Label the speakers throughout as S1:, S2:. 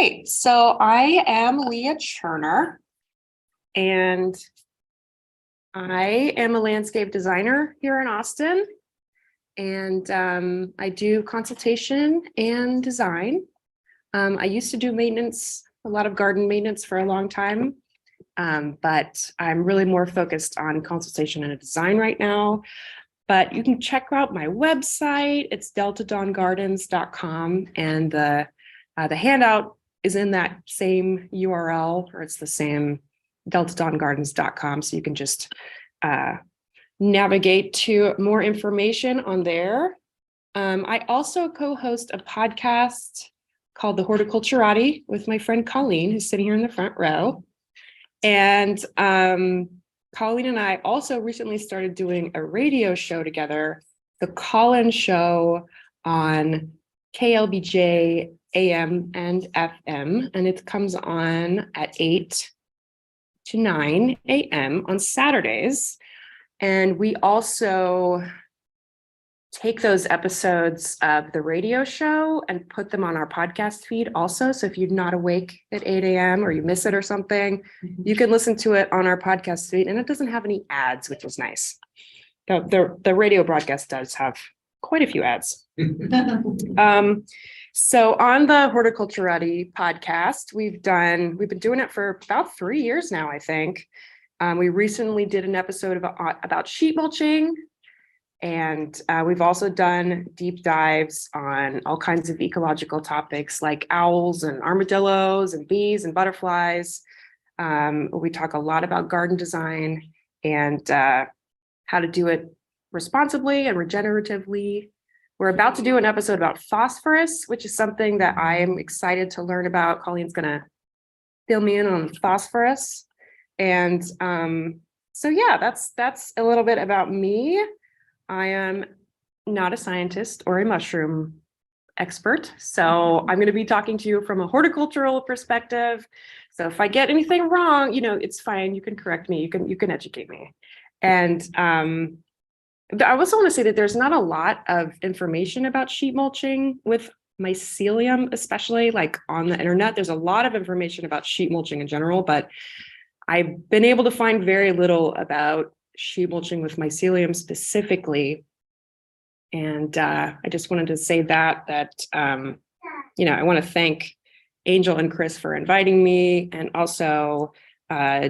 S1: right, so I am Leah Cherner, and I am a landscape designer here in Austin, and I do consultation and design. I used to do maintenance, a lot of garden maintenance for a long time, but I'm really more focused on consultation and design right now. But you can check out my website. It's deltadawnGardens.com, and the handout is in that same URL, or it's the same deltadawnGardens.com. So you can just navigate to more information on there. I also co-host a podcast called The Horticulturati with my friend Colleen, who's sitting here in the front row. And Colleen and I also recently started doing a radio show together, the Call-In Show on KLBJ AM and FM, and it comes on at 8 to 9 a.m. on Saturdays. And we also take those episodes of the radio show and put them on our podcast feed also. So if you're not awake at 8 a.m. or you miss it or something, you can listen to it on our podcast feed, and it doesn't have any ads, which is nice. The radio broadcast does have quite a few ads. So on the Horticulturati podcast, we've been doing it for about 3 years now, I think. We recently did an episode about sheet mulching. And we've also done deep dives on all kinds of ecological topics like owls and armadillos and bees and butterflies. We talk a lot about garden design and how to do it responsibly and regeneratively. We're about to do an episode about phosphorus, which is something that I am excited to learn about. Colleen's going to fill me in on phosphorus. And so, yeah, that's a little bit about me. I am not a scientist or a mushroom expert, so I'm going to be talking to you from a horticultural perspective. So if I get anything wrong, it's fine. You can correct me. You can educate me. And I also want to say that there's not a lot of information about sheet mulching with mycelium, especially like on the internet. There's a lot of information about sheet mulching in general, but I've been able to find very little about sheet mulching with mycelium specifically. And I just wanted to say that I want to thank Angel and Chris for inviting me, and also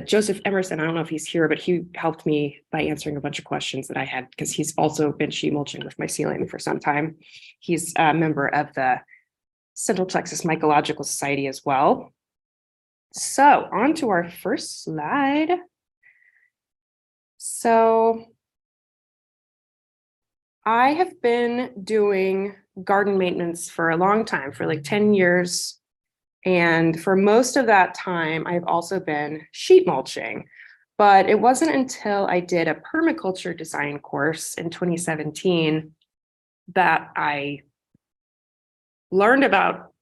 S1: Joseph Emerson. I don't know if he's here, but he helped me by answering a bunch of questions that I had, because he's also been sheet mulching with mycelium for some time. He's a member of the Central Texas Mycological Society as well. So on to our first slide. So I have been doing garden maintenance for a long time, for like 10 years. And for most of that time, I've also been sheet mulching. But it wasn't until I did a permaculture design course in 2017 that I learned about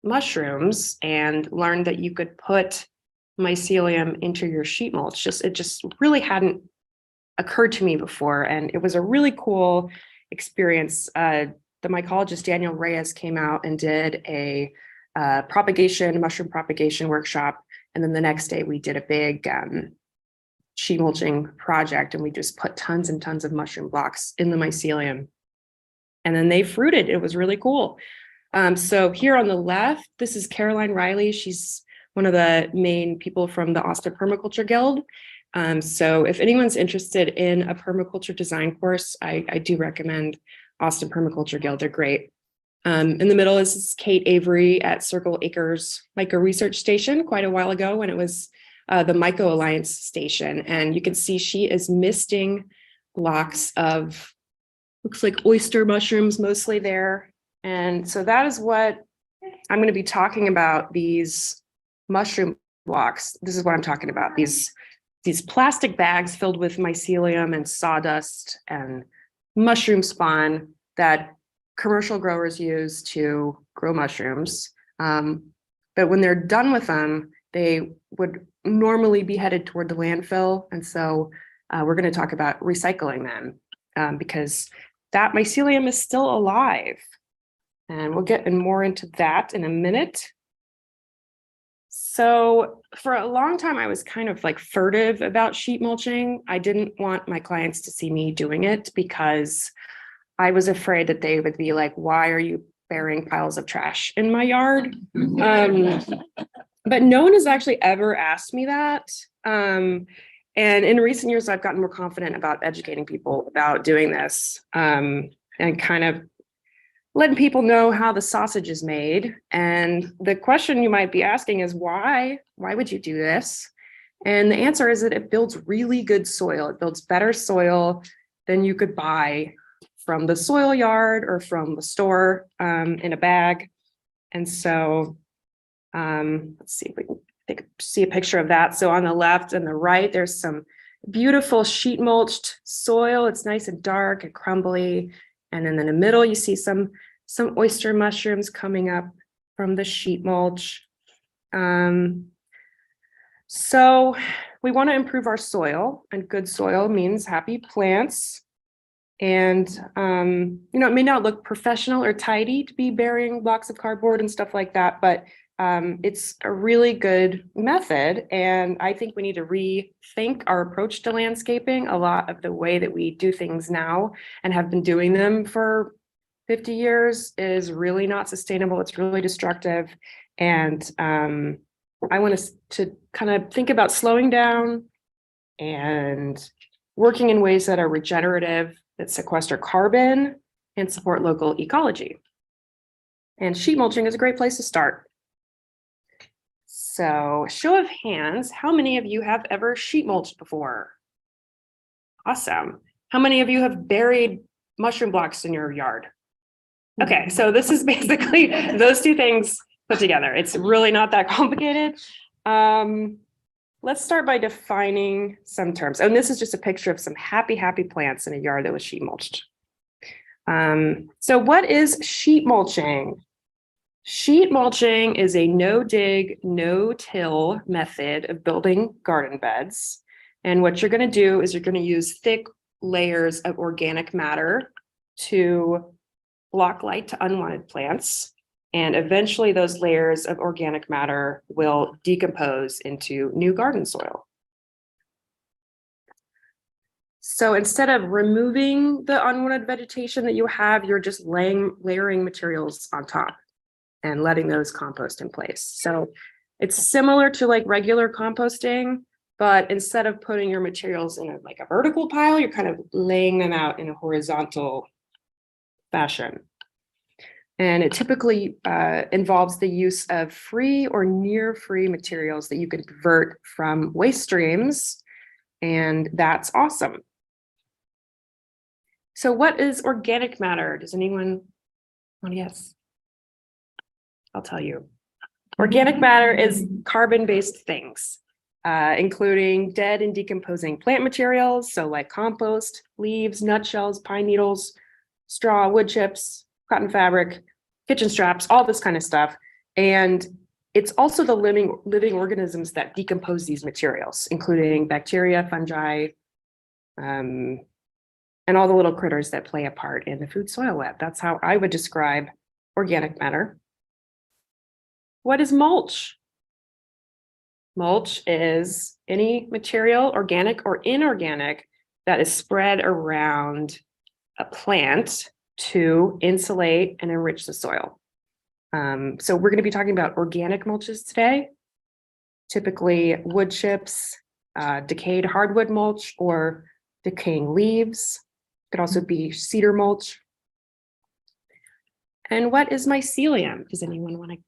S1: mushrooms and learned that you could put mycelium into your sheet mulch. It just really hadn't occurred to me before, and it was a really cool experience. The mycologist Daniel Ruiz came out and did a mushroom propagation workshop, and then the next day we did a big sheet mulching project, and we just put tons and tons of mushroom blocks in the mycelium, and then they fruited. It was really cool. So here on the left, this is Caroline Riley. She's one of the main people from the Austin Permaculture Guild. So if anyone's interested in a permaculture design course, I do recommend Austin Permaculture Guild. They're great. In the middle is Kate Avery at Circle Acres Myco Research Station quite a while ago, when it was the Myco Alliance station. And you can see she is misting blocks of, looks like oyster mushrooms mostly there. And so that is what I'm going to be talking about, these mushroom blocks. This is what I'm talking about, these plastic bags filled with mycelium and sawdust and mushroom spawn that commercial growers use to grow mushrooms. But when they're done with them, they would normally be headed toward the landfill. And so we're going to talk about recycling them, because that mycelium is still alive. And we'll get more into that in a minute. So for a long time, I was kind of like furtive about sheet mulching. I didn't want my clients to see me doing it because I was afraid that they would be like, why are you burying piles of trash in my yard? But no one has actually ever asked me that. And in recent years, I've gotten more confident about educating people about doing this, and kind of letting people know how the sausage is made. And the question you might be asking is why? Why would you do this? And the answer is that it builds really good soil. It builds better soil than you could buy from the soil yard or from the store in a bag. And so let's see if we can see a picture of that. So on the left and the right, there's some beautiful sheet mulched soil. It's nice and dark and crumbly. And then in the middle, you see some oyster mushrooms coming up from the sheet mulch. So we want to improve our soil, and good soil means happy plants. And it may not look professional or tidy to be burying blocks of cardboard and stuff like that, but it's a really good method. And I think we need to rethink our approach to landscaping. A lot of the way that we do things now and have been doing them for 50 years is really not sustainable. It's really destructive. And I want us to kind of think about slowing down and working in ways that are regenerative, that sequester carbon and support local ecology. And sheet mulching is a great place to start. So, show of hands, how many of you have ever sheet mulched before? Awesome. How many of you have buried mushroom blocks in your yard? Okay, so this is basically those two things put together. It's really not that complicated. Let's start by defining some terms. And this is just a picture of some happy plants in a yard that was sheet mulched. So what is sheet mulching? Sheet mulching is a no-dig, no-till method of building garden beds. And what you're going to do is you're going to use thick layers of organic matter to block light to unwanted plants. And eventually those layers of organic matter will decompose into new garden soil. So instead of removing the unwanted vegetation that you have, you're just layering materials on top and letting those compost in place. So it's similar to like regular composting, but instead of putting your materials in like a vertical pile, you're kind of laying them out in a horizontal fashion. And it typically involves the use of free or near free materials that you can convert from waste streams. And that's awesome. So what is organic matter? Does anyone want to guess? I'll tell you. Organic matter is carbon-based things, including dead and decomposing plant materials. So like compost, leaves, nutshells, pine needles, straw, wood chips, cotton fabric, kitchen straps, all this kind of stuff. And it's also the living organisms that decompose these materials, including bacteria, fungi, and all the little critters that play a part in the food soil web. That's how I would describe organic matter. What is mulch? Mulch is any material, organic or inorganic, that is spread around a plant to insulate and enrich the soil. So we're going to be talking about organic mulches today, typically wood chips, decayed hardwood mulch, or decaying leaves. It could also be cedar mulch. And what is mycelium? Does anyone want to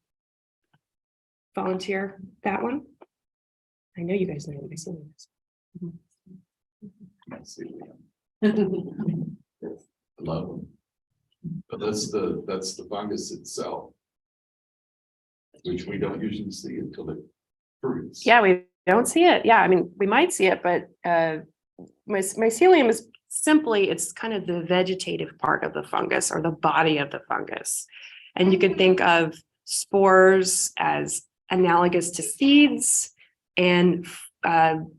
S1: volunteer that one? I know you guys know what mycelium is.
S2: Mycelium. Love them. But that's the fungus itself, which we don't usually see until it fruits.
S1: Yeah, we don't see it. Yeah, I mean, we might see it, but mycelium is simply, it's kind of the vegetative part of the fungus or the body of the fungus. And you can think of spores as analogous to seeds, and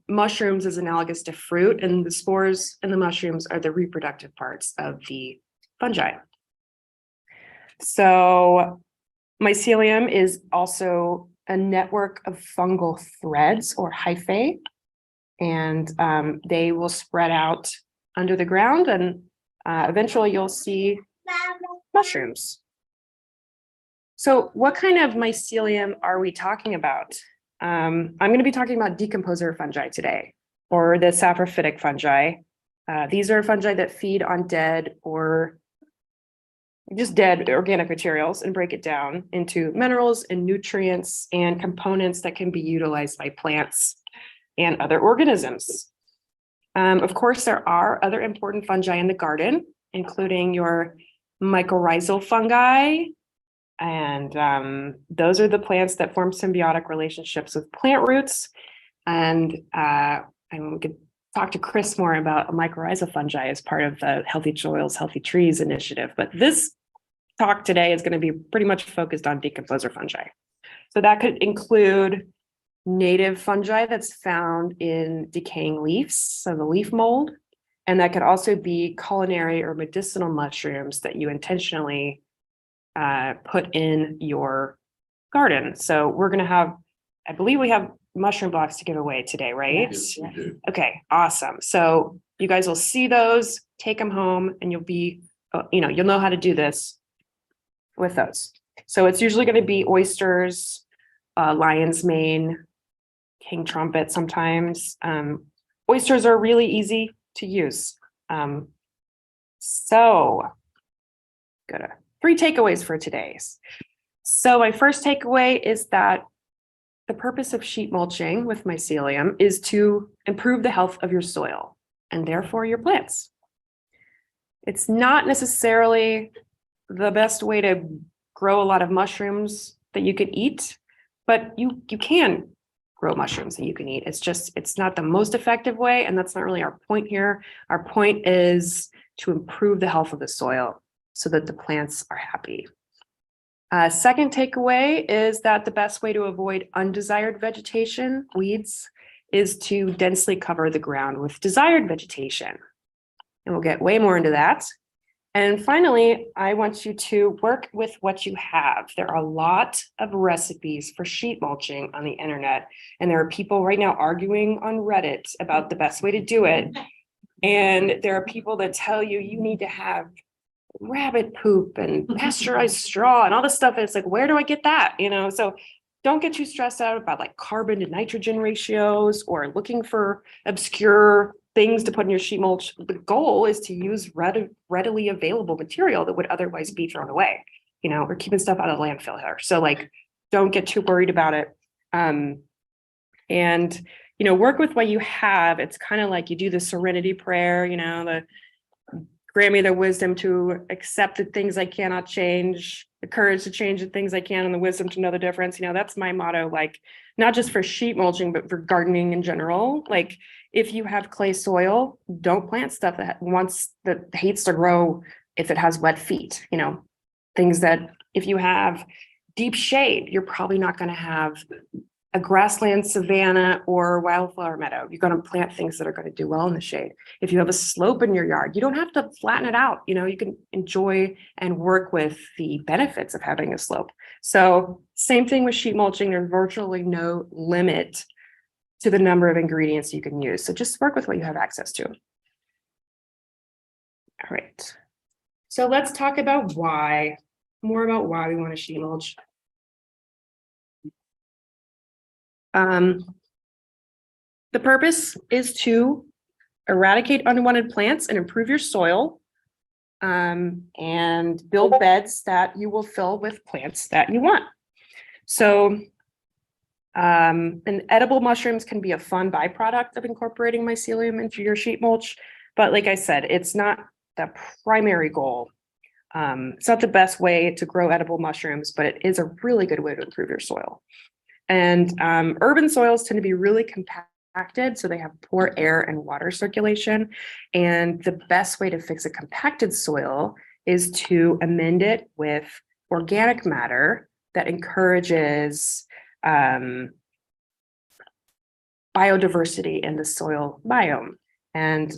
S1: mushrooms as analogous to fruit, and the spores and the mushrooms are the reproductive parts of the fungi. So mycelium is also a network of fungal threads or hyphae, and they will spread out under the ground, and eventually you'll see mushrooms. So what kind of mycelium are we talking about? I'm going to be talking about decomposer fungi today, or the saprophytic fungi. These are fungi that feed on dead or just dead organic materials and break it down into minerals and nutrients and components that can be utilized by plants and other organisms. Of course, there are other important fungi in the garden, including your mycorrhizal fungi. And those are the plants that form symbiotic relationships with plant roots. And we could talk to Chris more about mycorrhizal fungi as part of the Healthy Soils, Healthy Trees initiative. But this talk today is going to be pretty much focused on decomposer fungi. So that could include native fungi that's found in decaying leaves, so the leaf mold. And that could also be culinary or medicinal mushrooms that you intentionally put in your garden. So we're going to have, I believe we have mushroom blocks to give away today, right?
S2: Yes, we do.
S1: Okay, awesome. So you guys will see those, take them home, and you'll be, you'll know how to do this with those. So it's usually going to be oysters, lion's mane, king trumpet sometimes. Oysters are really easy to use. So good. 3 takeaways for today's. So my first takeaway is that the purpose of sheet mulching with mycelium is to improve the health of your soil and therefore your plants. It's not necessarily the best way to grow a lot of mushrooms that you can eat, but you can grow mushrooms that you can eat. It's not the most effective way, and that's not really our point here. Our point is to improve the health of the soil so that the plants are happy. Second takeaway is that the best way to avoid undesired vegetation, weeds, is to densely cover the ground with desired vegetation. And we'll get way more into that. And finally, I want you to work with what you have. There are a lot of recipes for sheet mulching on the internet, and there are people right now arguing on Reddit about the best way to do it. And there are people that tell you you need to have rabbit poop and pasteurized straw and all this stuff. And it's like, where do I get that? So don't get too stressed out about like carbon to nitrogen ratios or looking for obscure things to put in your sheet mulch. The goal is to use readily available material that would otherwise be thrown away. We're keeping stuff out of the landfill here. So like, don't get too worried about it. And work with what you have. It's kind of like you do the serenity prayer, grant me the wisdom to accept the things I cannot change, the courage to change the things I can, and the wisdom to know the difference. That's my motto, like not just for sheet mulching, but for gardening in general. Like if you have clay soil, don't plant stuff that hates to grow if it has wet feet, things that if you have deep shade, you're probably not going to have a grassland, savanna, or wildflower meadow. You're going to plant things that are going to do well in the shade. If you have a slope in your yard, you don't have to flatten it out. You can enjoy and work with the benefits of having a slope. So same thing with sheet mulching. There's virtually no limit to the number of ingredients you can use. So just work with what you have access to. All right. So let's talk about more about why we want to sheet mulch. The purpose is to eradicate unwanted plants and improve your soil, and build beds that you will fill with plants that you want. So, and edible mushrooms can be a fun byproduct of incorporating mycelium into your sheet mulch. But like I said, it's not the primary goal. It's not the best way to grow edible mushrooms, but it is a really good way to improve your soil. And urban soils tend to be really compacted, so they have poor air and water circulation. And the best way to fix a compacted soil is to amend it with organic matter that encourages biodiversity in the soil biome. And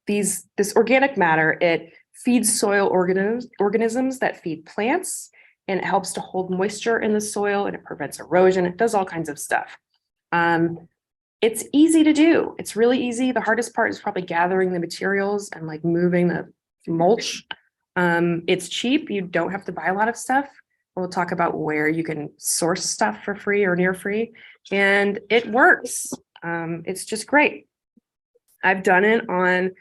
S1: this organic matter, it feeds soil organisms that feed plants, and it helps to hold moisture in the soil and it prevents erosion. It does all kinds of stuff. It's easy to do. It's really easy. The hardest part is probably gathering the materials and like moving the mulch. It's cheap. You don't have to buy a lot of stuff. We'll talk about where you can source stuff for free or near free, and it works. It's just great. I've done it on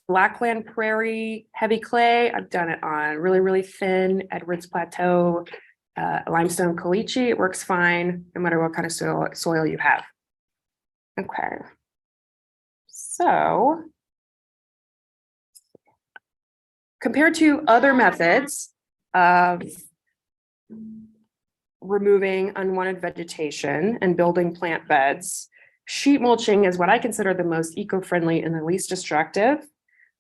S1: Blackland Prairie heavy clay. I've done it on really, really thin Edwards Plateau limestone caliche. It works fine no matter what kind of soil you have. Okay. So compared to other methods of removing unwanted vegetation and building plant beds, sheet mulching is what I consider the most eco-friendly and the least destructive.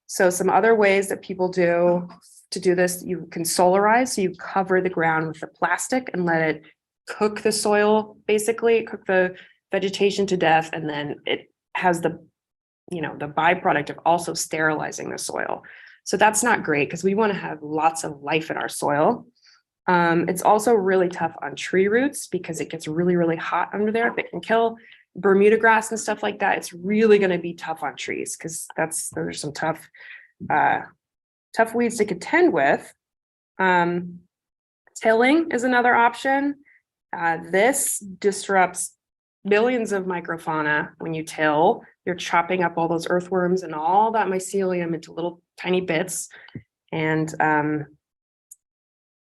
S1: So some other ways that people do to do this, you can solarize, so you cover the ground with the plastic and let it cook the soil, basically cook the vegetation to death, and then it has the, you know, the byproduct of also sterilizing the soil. So that's not great because we want to have lots of life in our soil. It's also really tough on tree roots because it gets really, really hot under there. It can kill Bermuda grass and stuff like that. It's really going to be tough on trees because those are some tough weeds to contend with. Tilling is another option. This disrupts millions of microfauna. When you till, you're chopping up all those earthworms and all that mycelium into little tiny bits, and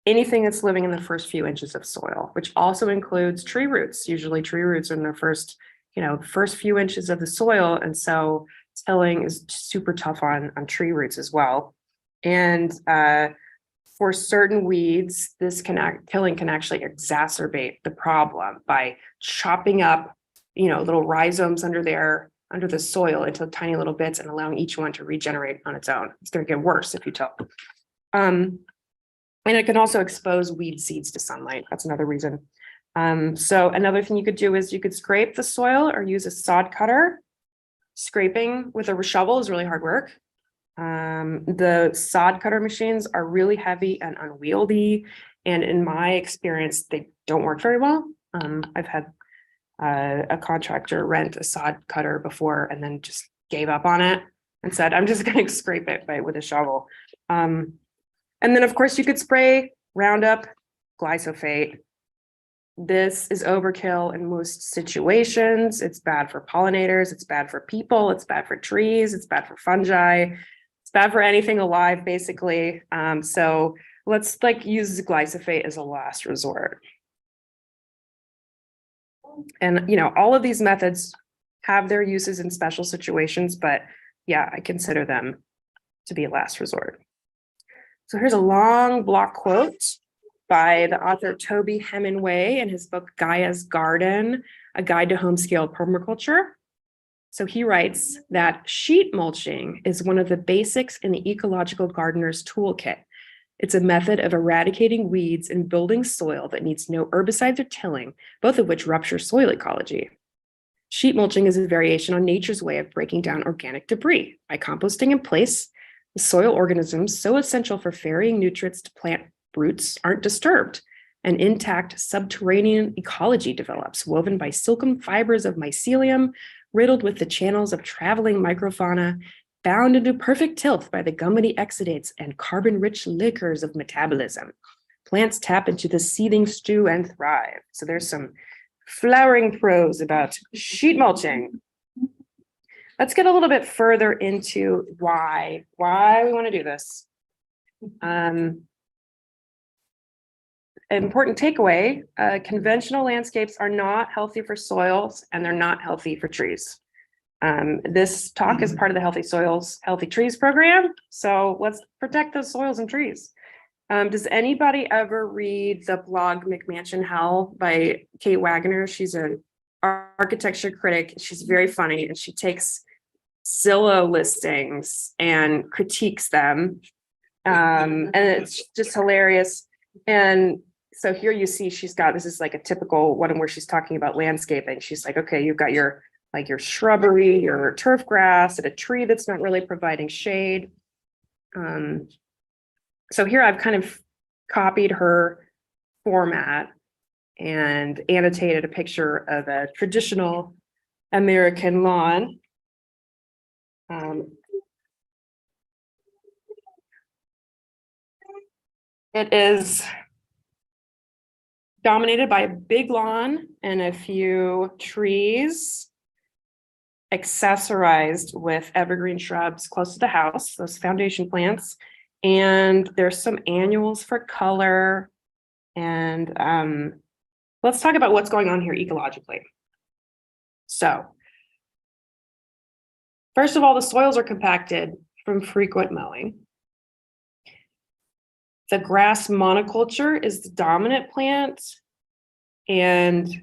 S1: anything that's living in the first few inches of soil, which also includes tree roots. Usually tree roots are in their first few inches of the soil. And so tilling is super tough on tree roots as well. And for certain weeds, tilling can actually exacerbate the problem by chopping up, little rhizomes under the soil into tiny little bits and allowing each one to regenerate on its own. It's going to get worse if you till. And it can also expose weed seeds to sunlight. That's another reason. So another thing you could do is you could scrape the soil or use a sod cutter. Scraping with a shovel is really hard work. The sod cutter machines are really heavy and unwieldy. And in my experience, they don't work very well. I've had a contractor rent a sod cutter before and then just gave up on it and said, I'm just going to scrape it with a shovel. And then, of course, you could spray Roundup, glyphosate. This is overkill in most situations. It's bad for pollinators. It's bad for people. It's bad for trees. It's bad for fungi. It's bad for anything alive, basically. So let's use glyphosate as a last resort. And, all of these methods have their uses in special situations, but yeah, I consider them to be a last resort. So here's a long block quote by the author Toby Hemingway in his book, Gaia's Garden, A Guide to Home-Scale Permaculture. So he writes that sheet mulching is one of the basics in the ecological gardener's toolkit. It's a method of eradicating weeds and building soil that needs no herbicides or tilling, both of which rupture soil ecology. Sheet mulching is a variation on nature's way of breaking down organic debris. By composting in place, the soil organisms so essential for ferrying nutrients to plant roots aren't disturbed. An intact subterranean ecology develops, woven by silken fibers of mycelium, riddled with the channels of traveling microfauna, bound into perfect tilth by the gummity exudates and carbon-rich liquors of metabolism. Plants tap into the seething stew and thrive. So there's some flowering prose about sheet mulching. Let's get a little bit further into why we want to do this. Important takeaway, conventional landscapes are not healthy for soils and they're not healthy for trees. This talk is part of the Healthy Soils, Healthy Trees program. So let's protect those soils and trees. Does anybody ever read the blog McMansion Hell by Kate Wagner? She's an architecture critic. She's very funny and she takes Zillow listings and critiques them. And it's just hilarious. And so here you see this is like a typical one where she's talking about landscaping. She's like, okay, you've got your shrubbery, your turf grass, and a tree that's not really providing shade. So here I've kind of copied her format and annotated a picture of a traditional American lawn. It is dominated by a big lawn and a few trees, accessorized with evergreen shrubs close to the house, those foundation plants. And there's some annuals for color. And let's talk about what's going on here ecologically. So, first of all, the soils are compacted from frequent mowing. The grass monoculture is the dominant plant, and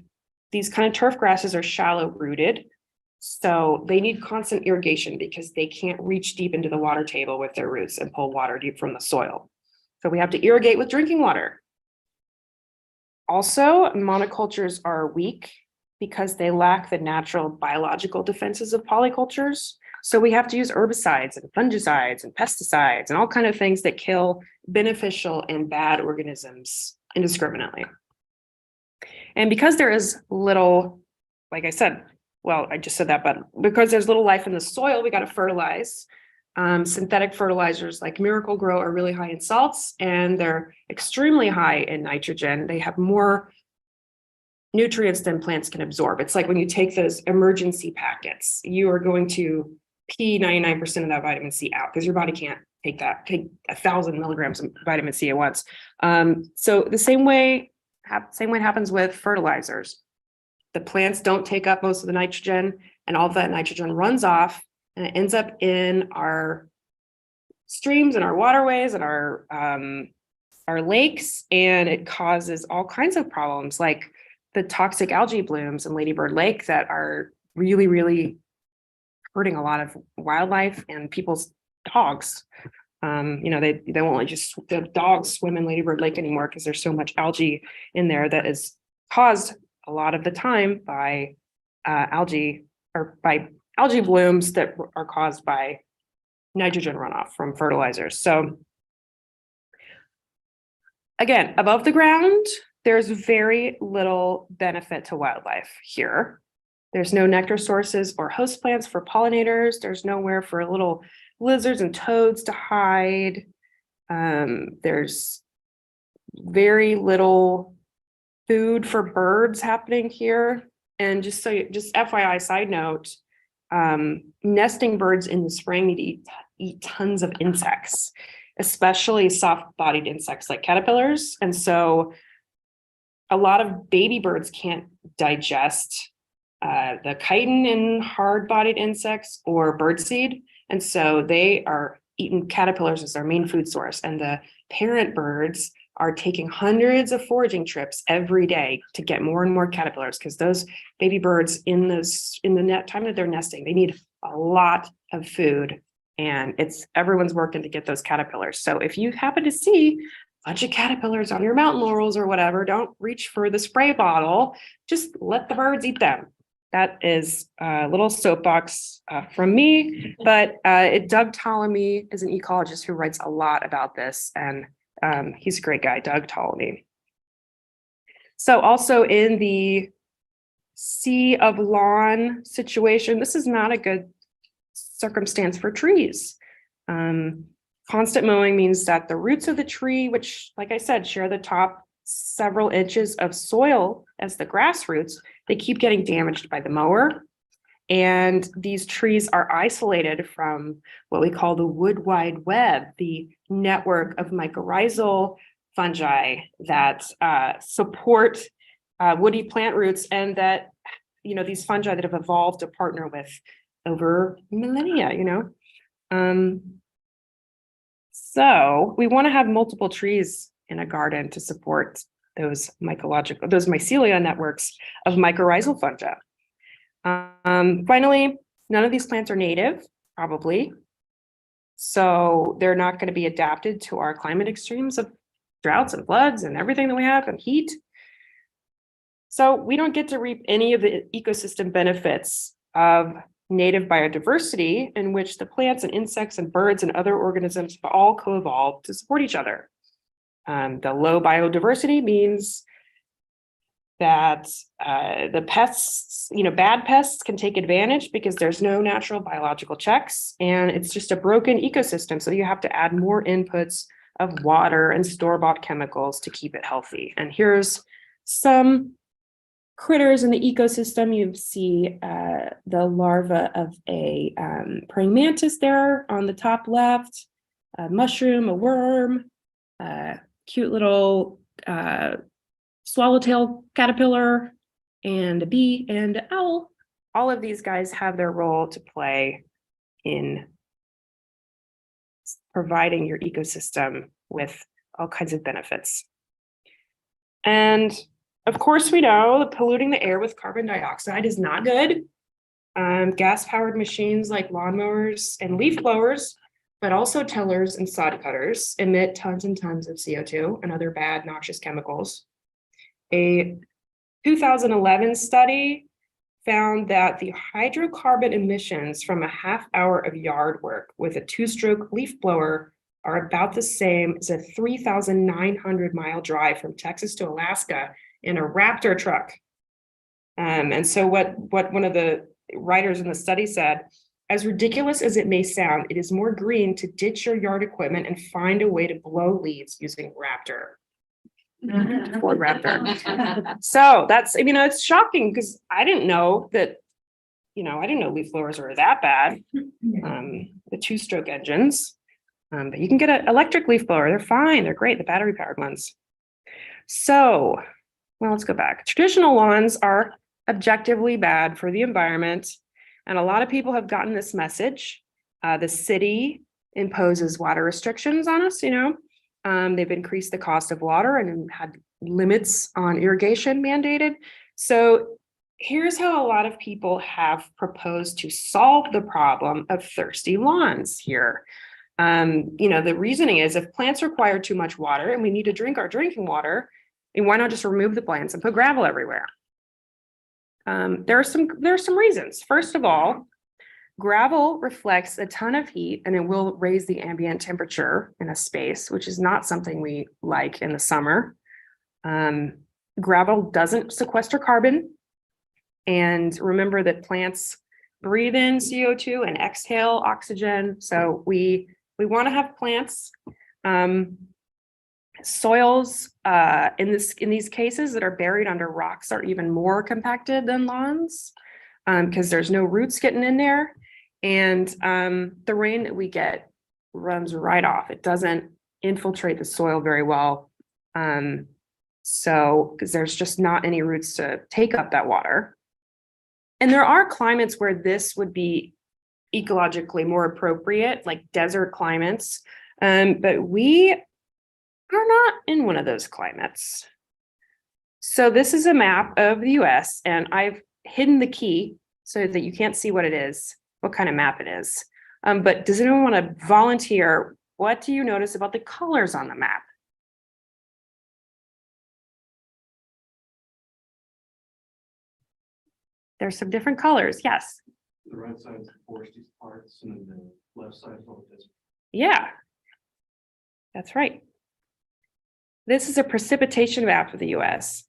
S1: these kind of turf grasses are shallow rooted. So they need constant irrigation because they can't reach deep into the water table with their roots and pull water deep from the soil. So we have to irrigate with drinking water. Also, monocultures are weak because they lack the natural biological defenses of polycultures. So we have to use herbicides and fungicides and pesticides and all kinds of things that kill beneficial and bad organisms indiscriminately. And because there is little, like I said, well, I just said that, but because there's little life in the soil, we got to fertilize. Synthetic fertilizers like Miracle-Gro are really high in salts and they're extremely high in nitrogen. They have more nutrients than plants can absorb. It's like when you take those emergency packets, you are going to pee 99% of that vitamin C out because your body can't take 1,000 milligrams of vitamin C at once. So the same way it happens with fertilizers. The plants don't take up most of the nitrogen, and all of that nitrogen runs off and it ends up in our streams and our waterways and our lakes, and it causes all kinds of problems like the toxic algae blooms in Lady Bird Lake that are really, really hurting a lot of wildlife and people's dogs. They won't let the dogs swim in Lady Bird Lake anymore because there's so much algae in there that is caused a lot of the time by algae blooms that are caused by nitrogen runoff from fertilizers. So again, above the ground, there's very little benefit to wildlife here. There's no nectar sources or host plants for pollinators. There's nowhere for little lizards and toads to hide. There's very little food for birds happening here. And just FYI side note, nesting birds in the spring need to eat tons of insects, especially soft-bodied insects like caterpillars. And so a lot of baby birds can't digest the chitin in hard-bodied insects or birdseed. And so they are eating caterpillars as their main food source. And the parent birds are taking hundreds of foraging trips every day to get more and more caterpillars, because those baby birds in the time that they're nesting, they need a lot of food, and everyone's working to get those caterpillars. So if you happen to see a bunch of caterpillars on your mountain laurels or whatever, don't reach for the spray bottle, just let the birds eat them. That is a little soapbox from me, but Doug Ptolemy is an ecologist who writes a lot about this, and he's a great guy, Doug Ptolemy. So also in the sea of lawn situation, this is not a good circumstance for trees. Constant mowing means that the roots of the tree, which, like I said, share the top several inches of soil as the grass roots, they keep getting damaged by the mower. And these trees are isolated from what we call the wood wide web, the network of mycorrhizal fungi that support woody plant roots, and that, these fungi that have evolved to partner with over millennia, So we want to have multiple trees in a garden to support those mycelia networks of mycorrhizal fungi. Finally, none of these plants are native, probably. So they're not going to be adapted to our climate extremes of droughts and floods and everything that we have, and heat. So we don't get to reap any of the ecosystem benefits of native biodiversity, in which the plants and insects and birds and other organisms all co-evolved to support each other. The low biodiversity means that the pests, bad pests can take advantage because there's no natural biological checks and it's just a broken ecosystem. So you have to add more inputs of water and store-bought chemicals to keep it healthy. And here's some critters in the ecosystem. You see the larva of a praying mantis there on the top left, a mushroom, a worm, cute little swallowtail caterpillar, and a bee and an owl. All of these guys have their role to play in providing your ecosystem with all kinds of benefits. And of course, we know that polluting the air with carbon dioxide is not good. Gas-powered machines like lawnmowers and leaf blowers, but also tillers and sod cutters emit tons and tons of CO2 and other bad noxious chemicals. A 2011 study found that the hydrocarbon emissions from a half hour of yard work with a two-stroke leaf blower are about the same as a 3,900-mile drive from Texas to Alaska in a Raptor truck. And so what one of the writers in the study said, as ridiculous as it may sound, it is more green to ditch your yard equipment and find a way to blow leaves using Raptor. Ford Raptor. So that's, it's shocking because I didn't know that, I didn't know leaf blowers were that bad. The two-stroke engines, but you can get an electric leaf blower. They're fine. They're great. The battery powered ones. So, well, let's go back. Traditional lawns are objectively bad for the environment. And a lot of people have gotten this message. The city imposes water restrictions on us, they've increased the cost of water and had limits on irrigation mandated. So here's how a lot of people have proposed to solve the problem of thirsty lawns here. The reasoning is if plants require too much water and we need to drink our drinking water, and why not just remove the plants and put gravel everywhere? There are some reasons. First of all, gravel reflects a ton of heat and it will raise the ambient temperature in a space, which is not something we like in the summer. Gravel doesn't sequester carbon. And remember that plants breathe in CO2 and exhale oxygen. So we want to have plants. Soils in these cases that are buried under rocks are even more compacted than lawns because there's no roots getting in there. And the rain that we get runs right off. It doesn't infiltrate the soil very well. So, because there's just not any roots to take up that water. And there are climates where this would be ecologically more appropriate, like desert climates. But we are not in one of those climates. So this is a map of the US, and I've hidden the key so that you can't see what it is, what kind of map it is. But does anyone want to volunteer? What do you notice about the colors on the map? There's some different colors, yes.
S3: The right side is the foresty parts and the left side is all this.
S1: Yeah, that's right. This is a precipitation map of the US.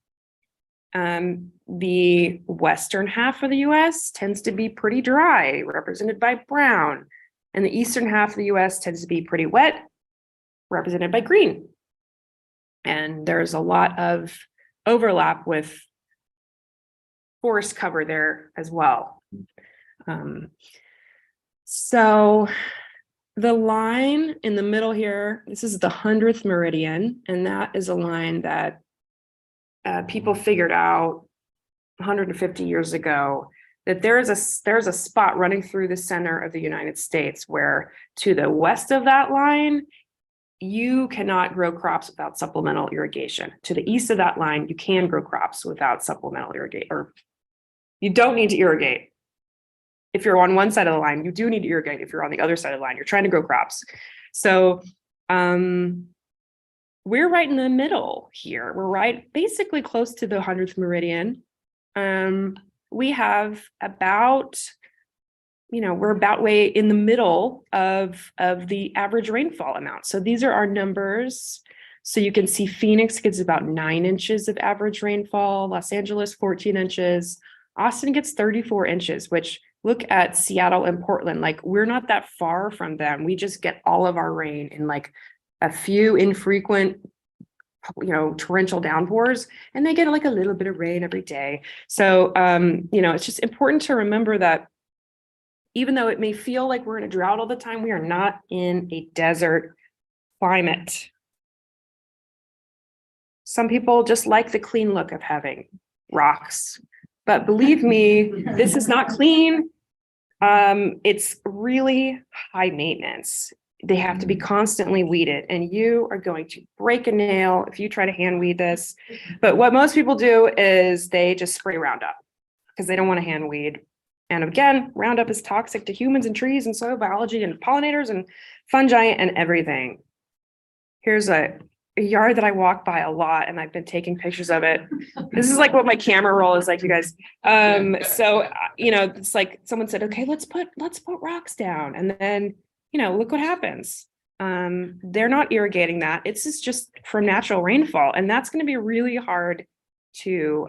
S1: The western half of the US tends to be pretty dry, represented by brown, and the eastern half of the US tends to be pretty wet, represented by green. And there's a lot of overlap with forest cover there as well. So the line in the middle here, this is the 100th meridian, and that is a line that people figured out 150 years ago that there's a spot running through the center of the United States where to the west of that line, you cannot grow crops without supplemental irrigation. To the east of that line, you can grow crops without supplemental irrigation, or you don't need to irrigate. If you're on one side of the line, you do need to irrigate. If you're on the other side of the line, you're trying to grow crops. So we're right in the middle here. We're right basically close to the 100th meridian. We have about, we're about way in the middle of the average rainfall amount. So these are our numbers So you can see Phoenix gets about 9 inches of average rainfall, Los Angeles 14 inches, Austin gets 34 inches, which look at Seattle and Portland, like we're not that far from them. We just get all of our rain in like a few infrequent, torrential downpours, and they get like a little bit of rain every day. So, it's just important to remember that even though it may feel like we're in a drought all the time, we are not in a desert climate. Some people just like the clean look of having rocks, but believe me, this is not clean. It's really high maintenance. They have to be constantly weeded, and you are going to break a nail if you try to hand weed this. But what most people do is they just spray Roundup because they don't want to hand weed. And again, Roundup is toxic to humans and trees and soil biology and pollinators and fungi and everything. Here's a yard that I walk by a lot, and I've been taking pictures of it. This is like what my camera roll is like, you guys. It's like someone said, okay, let's put rocks down. And then, look what happens. They're not irrigating that. It's just from natural rainfall. And that's going to be really hard to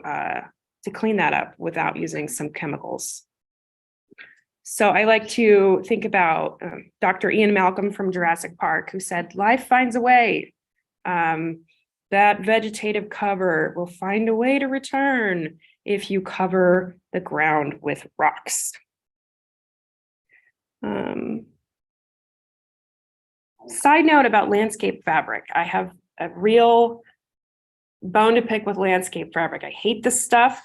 S1: clean that up without using some chemicals. So I like to think about Dr. Ian Malcolm from Jurassic Park, who said, life finds a way. That vegetative cover will find a way to return if you cover the ground with rocks. Side note about landscape fabric. I have a real bone to pick with landscape fabric. I hate this stuff.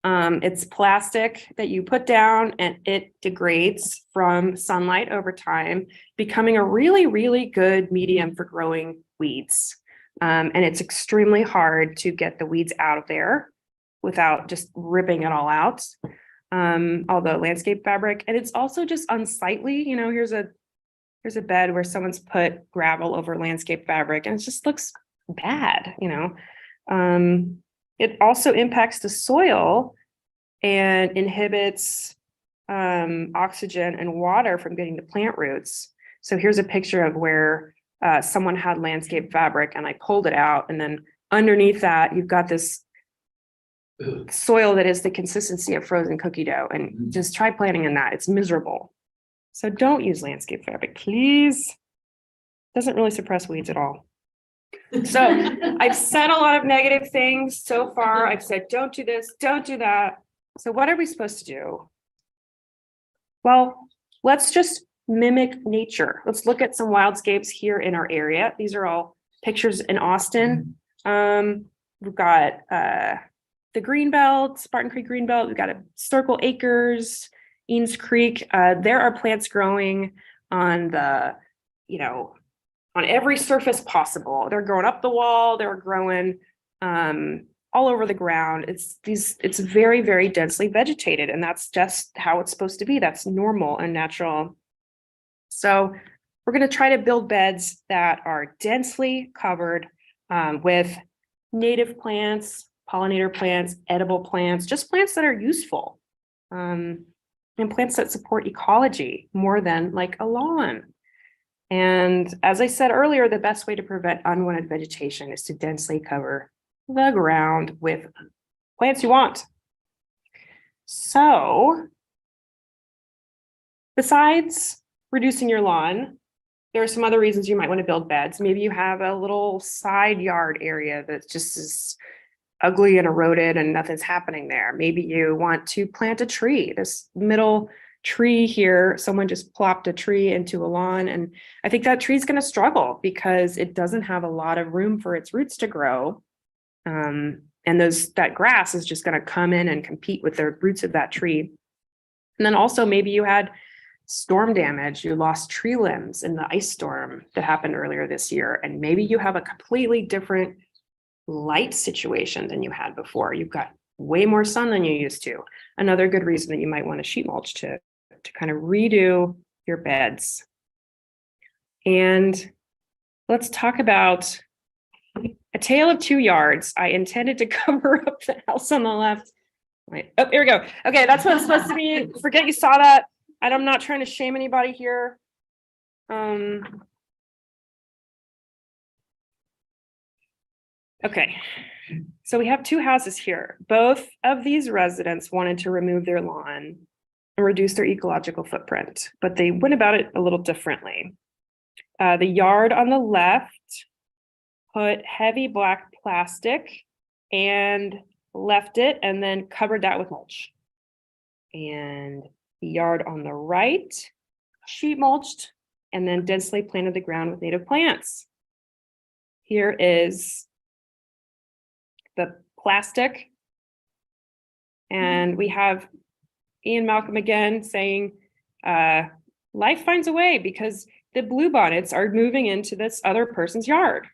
S1: It's plastic that you put down and it degrades from sunlight over time, becoming a really, really good medium for growing weeds. And it's extremely hard to get the weeds out of there without just ripping it all out. Although landscape fabric, and it's also just unsightly. Here's a bed where someone's put gravel over landscape fabric and it just looks bad. It also impacts the soil and inhibits oxygen and water from getting to plant roots. So here's a picture of where someone had landscape fabric and I pulled it out, and then underneath that you've got this soil that is the consistency of frozen cookie dough, and just try planting in that. It's miserable. So don't use landscape fabric, please. Doesn't really suppress weeds at all. So I've said a lot of negative things so far. I've said, don't do this, don't do that. So what are we supposed to do? Well, let's just mimic nature. Let's look at some wildscapes here in our area. These are all pictures in Austin. We've got the Greenbelt, Spartan Creek Greenbelt. We've got a Circle Acres, Eanes Creek. There are plants growing on the, on every surface possible. They're growing up the wall. They're growing all over the ground. It's very, very densely vegetated, and that's just how it's supposed to be. That's normal and natural. So we're going to try to build beds that are densely covered with native plants, pollinator plants, edible plants, just plants that are useful, and plants that support ecology more than like a lawn. And as I said earlier, the best way to prevent unwanted vegetation is to densely cover the ground with plants you want. So, besides reducing your lawn, there are some other reasons you might want to build beds. Maybe you have a little side yard area that just is ugly and eroded and nothing's happening there. Maybe you want to plant a tree. This middle tree here, someone just plopped a tree into a lawn, and I think that tree is going to struggle because it doesn't have a lot of room for its roots to grow. And that grass is just going to come in and compete with the roots of that tree. And then also maybe you had storm damage. You lost tree limbs in the ice storm that happened earlier this year. And maybe you have a completely different light situation than you had before. You've got way more sun than you used to. Another good reason that you might want to sheet mulch to kind of redo your beds. And let's talk about a tale of two yards. I intended to cover up the house on the left. Wait, oh, here we go. Okay, that's what it's supposed to be. Forget you saw that. And I'm not trying to shame anybody here. Okay, so we have two houses here. Both of these residents wanted to remove their lawn and reduce their ecological footprint, but they went about it a little differently. The yard on the left put heavy black plastic and left it and then covered that with mulch. And the yard on the right, sheet mulched and then densely planted the ground with native plants. Here is the plastic. And we have Ian Malcolm again saying, life finds a way because the bluebonnets are moving into this other person's yard.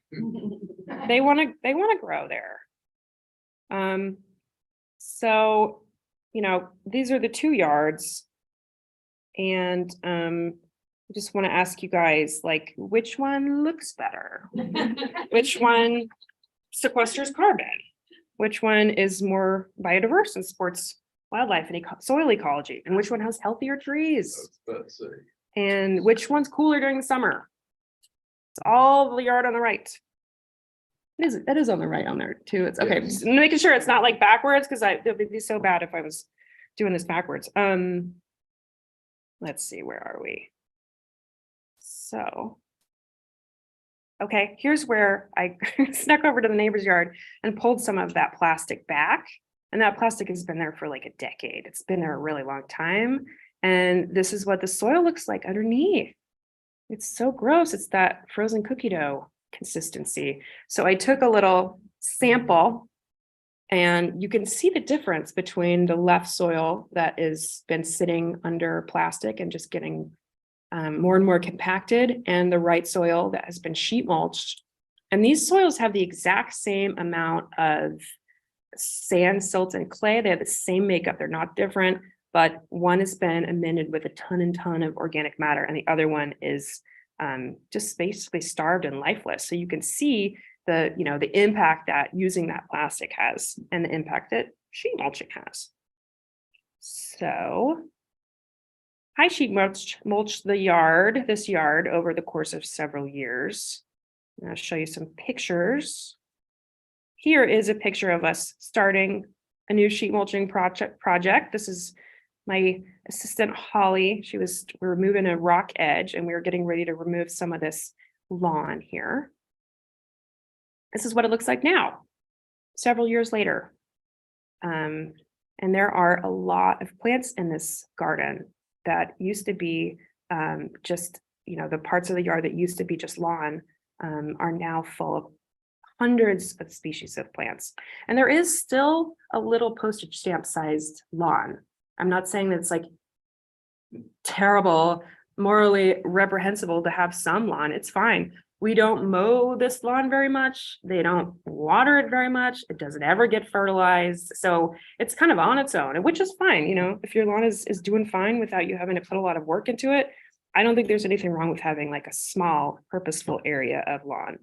S1: They want to grow there. So, you know, these are the two yards. And I just want to ask you guys, like, which one looks better? Which one sequesters carbon? Which one is more biodiverse and supports wildlife and soil ecology? And which one has healthier trees? And which one's cooler during the summer? It's all the yard on the right. It is on the right on there too. It's okay. Just making sure it's not like backwards because it would be so bad if I was doing this backwards. Let's see, where are we? So, okay, here's where I snuck over to the neighbor's yard and pulled some of that plastic back. And that plastic has been there for like a decade. It's been there a really long time. And this is what the soil looks like underneath. It's so gross. It's that frozen cookie dough consistency. So I took a little sample and you can see the difference between the left soil that has been sitting under plastic and just getting more and more compacted, and the right soil that has been sheet mulched. And these soils have the exact same amount of sand, silt, and clay. They have the same makeup. They're not different, but one has been amended with a ton and ton of organic matter, and the other one is just basically starved and lifeless. So you can see the impact that using that plastic has and the impact that sheet mulching has. So I sheet mulched this yard over the course of several years. And I'll show you some pictures. Here is a picture of us starting a new sheet mulching project. This is my assistant, Holly. We were moving a rock edge and we were getting ready to remove some of this lawn here. This is what it looks like now, several years later. And there are a lot of plants in this garden that used to be just, the parts of the yard that used to be just lawn are now full of hundreds of species of plants. And there is still a little postage stamp sized lawn. I'm not saying that it's like terrible, morally reprehensible to have some lawn. It's fine. We don't mow this lawn very much. They don't water it very much. It doesn't ever get fertilized. So it's kind of on its own, which is fine. If your lawn is doing fine without you having to put a lot of work into it, I don't think there's anything wrong with having like a small purposeful area of lawn.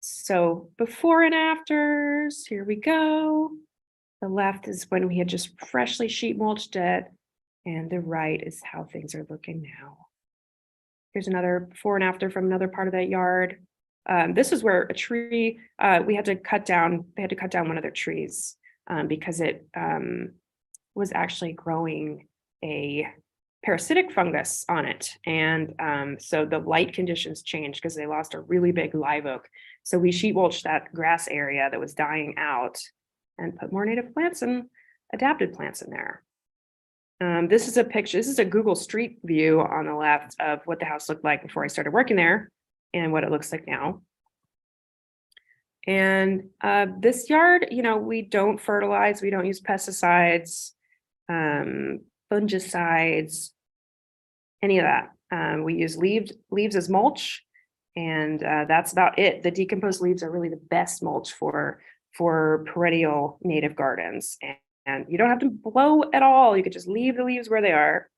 S1: So before and afters, here we go. The left is when we had just freshly sheet mulched it, and the right is how things are looking now. Here's another before and after from another part of that yard. This is where a tree, they had to cut down one of their trees because it was actually growing a parasitic fungus on it. And so the light conditions changed because they lost a really big live oak. So we sheet mulched that grass area that was dying out and put more native plants and adapted plants in there. This is a picture. This is a Google Street View on the left of what the house looked like before I started working there and what it looks like now. And this yard, we don't fertilize. We don't use pesticides, fungicides, any of that. We use leaves as mulch, and that's about it. The decomposed leaves are really the best mulch for perennial native gardens. And you don't have to blow at all. You could just leave the leaves where they are.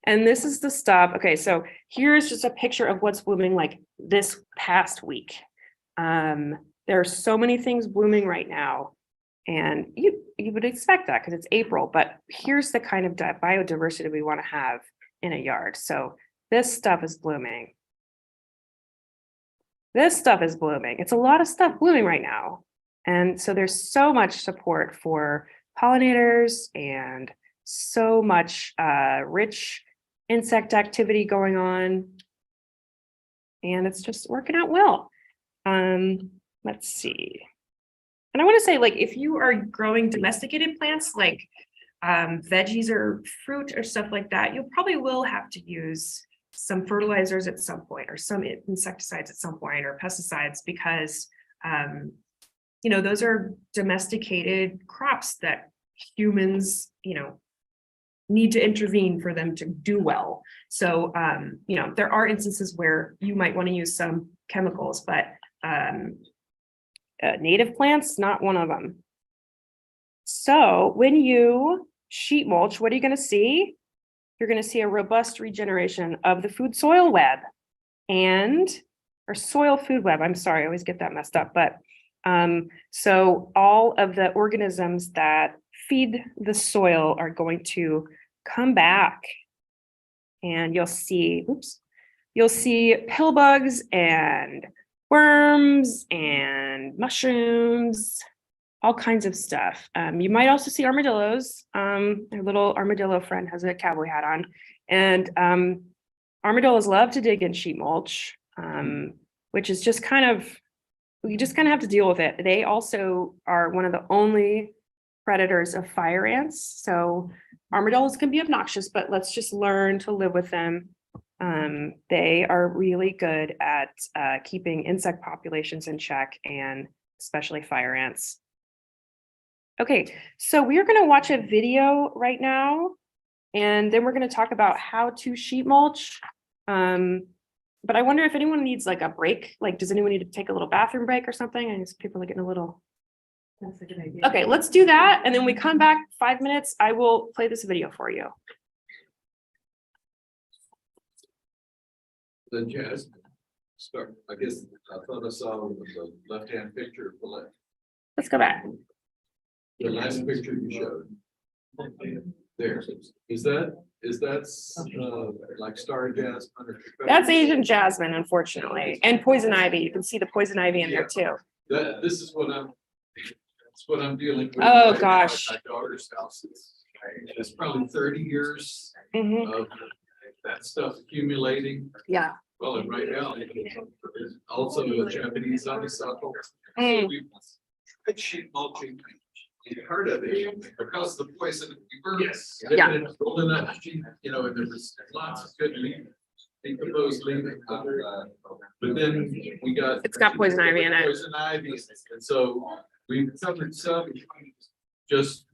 S1: And this is the stuff. Okay, so here's just a picture of what's blooming like this past week. There are so many things blooming right now. And you would expect that because it's April, but here's the kind of biodiversity we want to have in a yard. So this stuff is blooming. this stuff is blooming. It's a lot of stuff blooming right now. And so there's so much support for pollinators and so much rich insect activity going on. And it's just working out well. Let's see. And I want to say, like, if you are growing domesticated plants like veggies or fruit or stuff like that, you probably will have to use some fertilizers at some point, or some insecticides at some point, or pesticides, because you know, those are domesticated crops that humans, you know, need to intervene for them to do well. So you know, there are instances where you might want to use some chemicals, but native plants, not one of them. So when you sheet mulch, what are you going to see? You're going to see a robust regeneration of the food soil web or soil food web. I'm sorry, I always get that messed up. But so all of the organisms that feed the soil are going to come back, and you'll see, you'll see pill bugs and worms and mushrooms, all kinds of stuff. You might also see armadillos. Our little armadillo friend has a cowboy hat on, and armadillos love to dig in sheet mulch, which is just kind of, you just kind of have to deal with it. They also are one of the only predators of fire ants. So armadillos can be obnoxious, but let's just learn to live with them. They are really good at keeping insect populations in check, and especially fire ants. Okay, so we are going to watch a video right now, and then we're going to talk about how to sheet mulch. But I wonder if anyone needs like a break. Like, does anyone need to take a little bathroom break or something? I guess people are getting a little. That's a good idea. Okay, let's do that. And then we come back 5 minutes. I will play this video for you.
S2: The jasmine start, I guess, I thought I saw the left-hand picture of the left.
S1: Let's go back.
S2: The last picture you showed. There, is that like star jasmine?
S1: That's Asian jasmine, unfortunately, and poison ivy. You can see the poison ivy in there too.
S2: This is what I'm dealing with.
S1: Oh,
S2: right
S1: gosh.
S2: now at my daughter's house. It's probably 30 years
S1: Mhm.
S2: of that stuff accumulating.
S1: Yeah.
S2: Well, and right now, there's also a Japanese honeysuckle.
S1: Mm.
S2: So we've had sheet mulching. You heard of it because the poison we burn. Yes.
S1: Yeah.
S2: And it's rolling up sheet, you know, and there was lots of good leaf, decomposed leaf. But then we got.
S1: It's got poison ivy in it.
S2: Poison ivy, and so we've covered some just.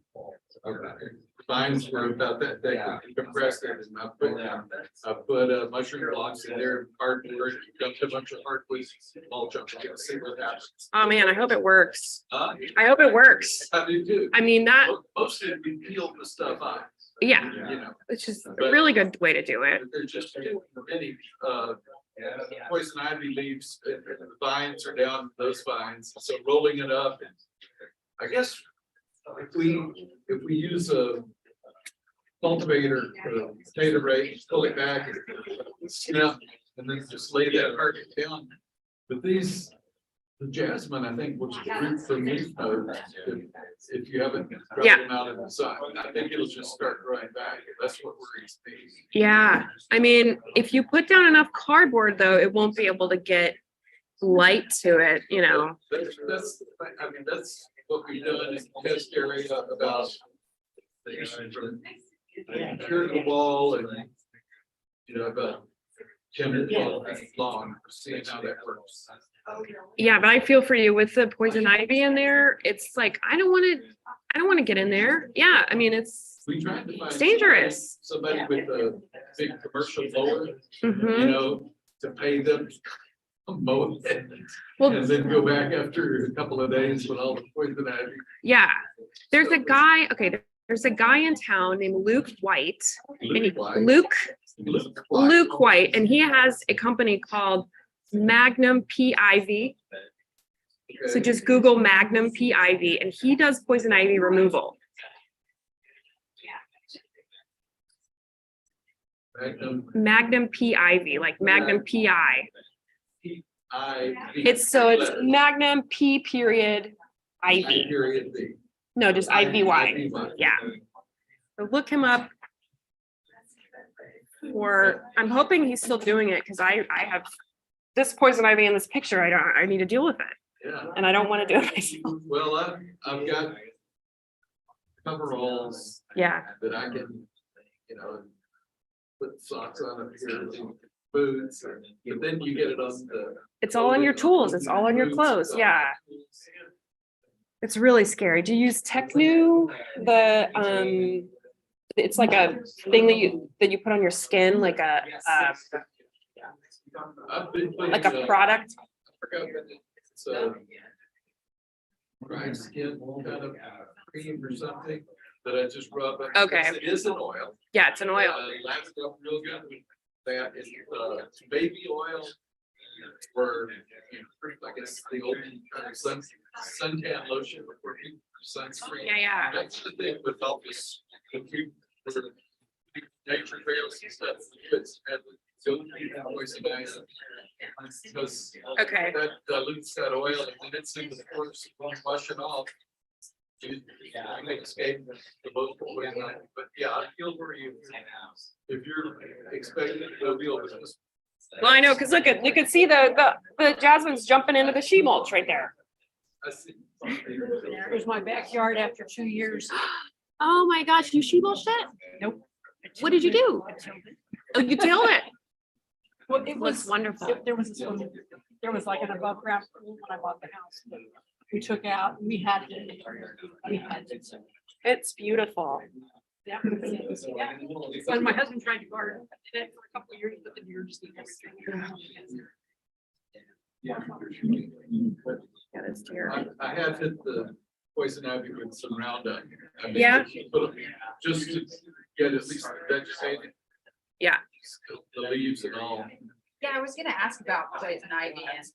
S2: Vines were about that thick, compressed it, and I put mushroom blocks in there, hardwood, dumped a bunch of hardwood mulch on it, see what happens.
S1: Oh man, I hope it works.
S2: I
S1: I hope it works.
S2: do too.
S1: I mean, that,
S2: Most of it, we peeled the stuff off.
S1: yeah,
S2: You know,
S1: it's just a really good way to do it.
S2: but there's just too many, poison ivy leaves, and the vines are down those vines, so rolling it up, and I guess if we use a cultivator, potato rake, pull it back, and snap, and then just lay that part down. But the jasmine, I think, which is root from leaf nodes, if you haven't dropped
S1: Yeah.
S2: them out in the sun, I think it'll just start growing back. That's what worries me.
S1: Yeah, I mean, if you put down enough cardboard though, it won't be able to get light to it, you know.
S2: That's what we've done in the test area about cure the wall and, you know, about 10 to 12 feet long, seeing how that works.
S1: Yeah, but I feel for you with the poison ivy in there. It's like, I don't want to get in there. Yeah, I mean, it's
S2: We tried to find.
S1: dangerous.
S2: Somebody with a big commercial mower, you
S1: Mhm.
S2: know, to pay them. Mow it,
S1: Well,
S2: and then go back after a couple of days with all the poison ivy.
S1: yeah, there's a guy, okay, there's a guy in town named Luke White. And Luke White, and he has a company called Magnum PIV. So just Google Magnum PIV, and he does poison ivy removal. Magnum PIV, like Magnum PI. It's Magnum P period IV.
S2: Period B.
S1: No, just IVY. Yeah. So look him up. Or I'm hoping he's still doing it because I have this poison ivy in this picture. I need to deal with it.
S2: Yeah.
S1: And I don't want to do it myself.
S2: Well, I've got coveralls.
S1: Yeah.
S2: That I can, put socks on up here, boots, but then you get it on the.
S1: It's all on your tools. It's all on your clothes. Yeah. It's really scary. Do you use Technu? It's like a thing that you put on your skin, like a product.
S2: It's dry skin kind of cream or something that I just rub.
S1: Okay.
S2: It is an oil.
S1: Yeah, it's an oil.
S2: Lasts up real good. That is baby oil. Or I guess the old kind of suntan lotion before people sunscreen.
S1: Yeah.
S2: That's the thing with all this. Nature trails and stuff. It's poison ivy. Because
S1: Okay.
S2: that dilutes that oil and then it's in the course when you wash it off. You may escape the most poison ivy. But yeah, I feel for you. If you're expecting to go deal with this.
S1: Well, I know, because look at you can see the jasmine's jumping into the sheet mulch right there.
S2: I see.
S4: There's my backyard after 2 years.
S1: Oh my gosh, you sheet mulched it?
S4: Nope.
S1: What did you do? Oh, you tilled it.
S4: Well, it
S1: Looks
S4: was
S1: wonderful.
S4: there was like an above ground pool when I bought the house. That we took out. We had to.
S1: It's beautiful.
S4: Yeah. And my husband tried to garden. I did it for a couple of years, but then you're just.
S1: Yeah, that's terrible.
S2: I have hit the poison ivy with some Roundup. I mean,
S1: Yeah.
S2: Just to get at least vegetated.
S1: Yeah.
S2: The leaves and all.
S5: Yeah, I was gonna ask about poison ivy and.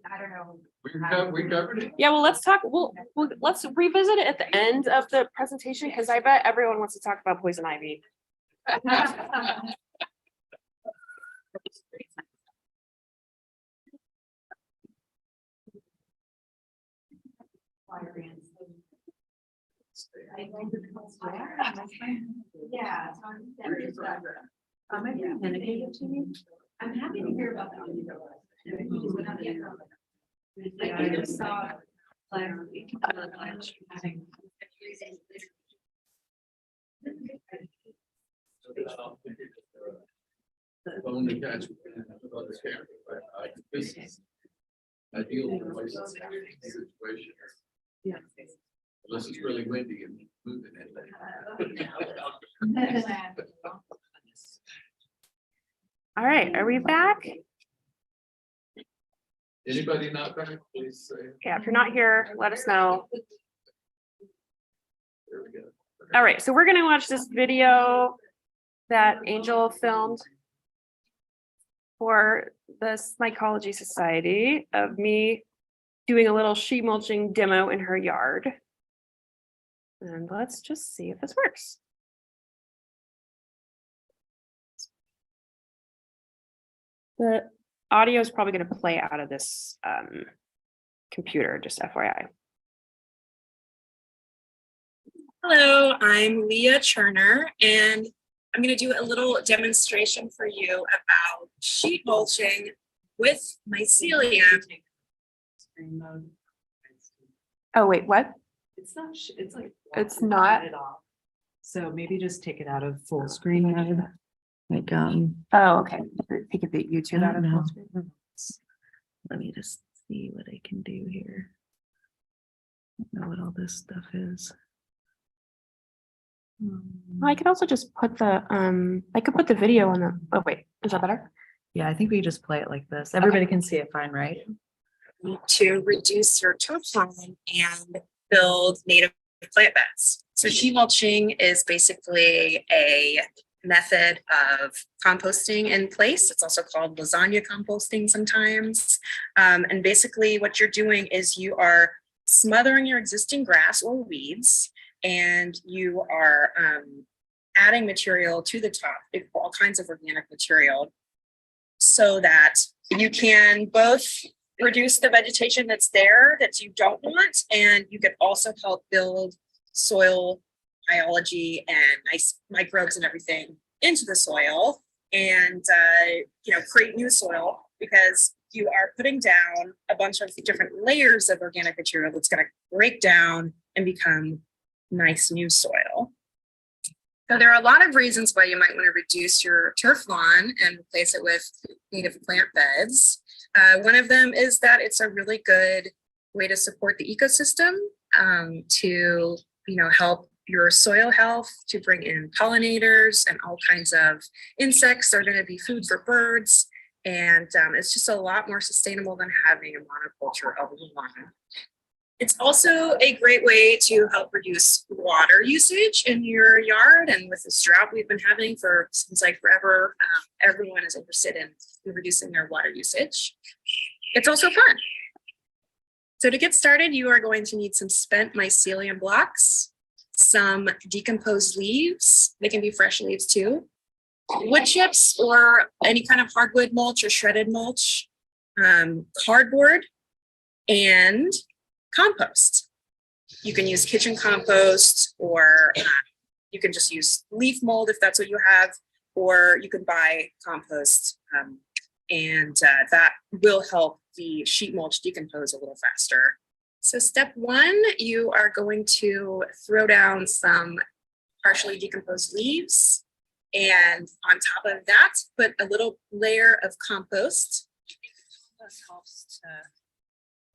S5: I don't know.
S2: We covered it.
S1: Yeah, well, let's talk. Let's revisit it at the end of the presentation because I bet everyone wants to talk about poison ivy.
S5: Yeah. I'm happy to hear about that. I just saw.
S2: Only catch. This is ideal situation.
S1: Yeah.
S2: Unless it's really windy and moving it.
S1: All right, are we back?
S2: Anybody not back, please say.
S1: Yeah, if you're not here, let us know.
S2: There we go.
S1: All right, so we're gonna watch this video that Angel filmed for the Mycology Society of me doing a little sheet mulching demo in her yard. And let's just see if this works. The audio is probably going to play out of this computer, just FYI.
S6: Hello, I'm Leah Turner, and I'm going to do a little demonstration for you about sheet mulching with mycelium.
S1: Oh, wait, what?
S7: It's not, it's like.
S1: It's not.
S7: It off. So maybe just take it out of full screen mode. Like,
S1: Oh, okay. Peek at the YouTube out of
S7: I don't
S1: full
S7: know.
S1: screen.
S7: Let me just see what I can do here. I don't know what all this stuff is.
S1: I could also just put the I could put the video on the, oh wait, is that better?
S7: Yeah, I think we just play it like this. Everybody can see it fine, right?
S6: To reduce your turf farming and build native plant beds. So sheet mulching is basically a method of composting in place. It's also called lasagna composting sometimes. And basically what you're doing is you are smothering your existing grass or weeds, and you are adding material to the top, all kinds of organic material, so that you can both reduce the vegetation that's there that you don't want, and you can also help build soil biology and nice microbes and everything into the soil, and create new soil, because you are putting down a bunch of different layers of organic material that's going to break down and become nice new soil. So there are a lot of reasons why you might want to reduce your turf lawn and replace it with native plant beds. One of them is that it's a really good way to support the ecosystem, to help your soil health, to bring in pollinators and all kinds of insects that are going to be food for birds. And it's just a lot more sustainable than having a monoculture of lawn. It's also a great way to help reduce water usage in your yard. And with this drought we've been having since like forever, everyone is interested in reducing their water usage. It's also fun. So to get started, you are going to need some spent mycelium blocks, some decomposed leaves. They can be fresh leaves too. Wood chips or any kind of hardwood mulch or shredded mulch, cardboard, and compost. You can use kitchen compost, or you can just use leaf mold if that's what you have, or you can buy compost, and that will help the sheet mulch decompose a little faster. So step one, you are going to throw down some partially decomposed leaves, and on top of that, put a little layer of compost. That helps to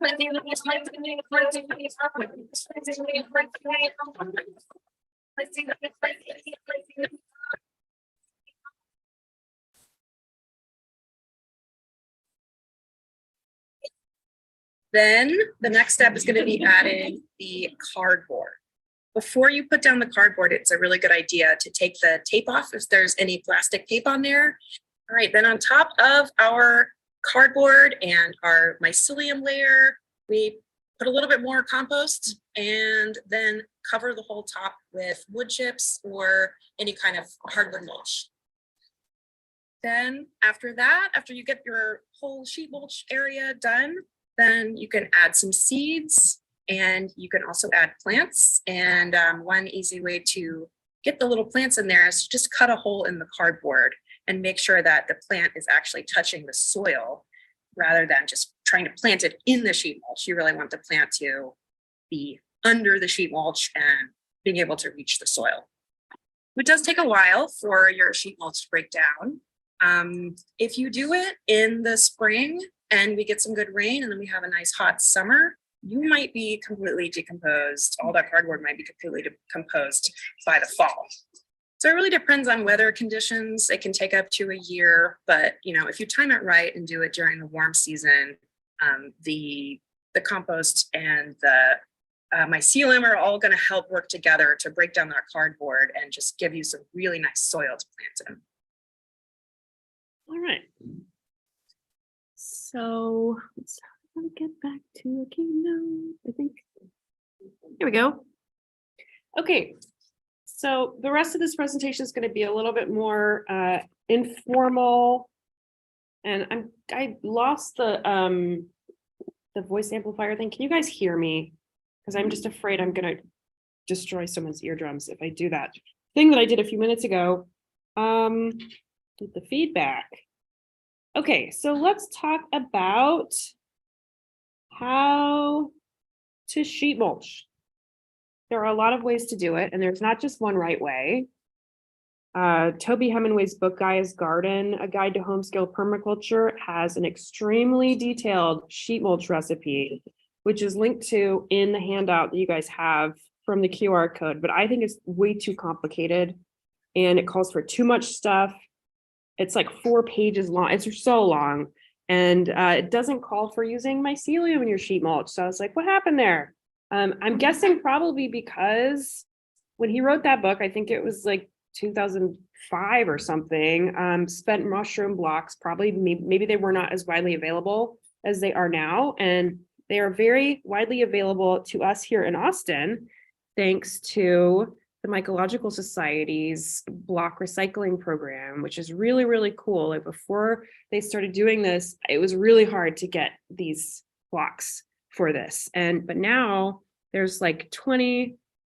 S6: Then the next step is going to be adding the cardboard. Before you put down the cardboard, it's a really good idea to take the tape off if there's any plastic tape on there. All right, then on top of our cardboard and our mycelium layer, we put a little bit more compost and then cover the whole top with wood chips or any kind of hardwood mulch. Then after that, after you get your whole sheet mulch area done, then you can add some seeds, and you can also add plants. And one easy way to get the little plants in there is just cut a hole in the cardboard and make sure that the plant is actually touching the soil rather than just trying to plant it in the sheet mulch. You really want the plant to be under the sheet mulch and being able to reach the soil. It does take a while for your sheet mulch to break down. If you do it in the spring and we get some good rain and then we have a nice hot summer, you might be completely decomposed. All that cardboard might be completely decomposed by the fall. So it really depends on weather conditions. It can take up to a year, but if you time it right and do it during the warm season, the compost and the mycelium are all going to help work together to break down that cardboard and just give you some really nice soil to plant in.
S1: All right. So let's get back to a keynote, I think. Here we go. Okay. So the rest of this presentation is going to be a little bit more informal. And I lost the voice amplifier thing. Can you guys hear me? Because I'm just afraid I'm going to destroy someone's eardrums if I do that thing that I did a few minutes ago. With the feedback. Okay, so let's talk about how to sheet mulch. There are a lot of ways to do it, and there's not just one right way. Toby Hemingway's book, Gaia's Garden, A Guide to Home-Scale Permaculture, has an extremely detailed sheet mulch recipe, which is linked to in the handout that you guys have from the QR code, but I think it's way too complicated, and it calls for too much stuff. It's like 4 pages long. It's so long. And it doesn't call for using mycelium in your sheet mulch. So I was like, what happened there? I'm guessing probably because when he wrote that book, I think it was like 2005 or something, spent mushroom blocks, probably maybe they were not as widely available as they are now. And they are very widely available to us here in Austin, thanks to the Mycological Society's block recycling program, which is really, really cool. Like before they started doing this, it was really hard to get these blocks for this. But now there's like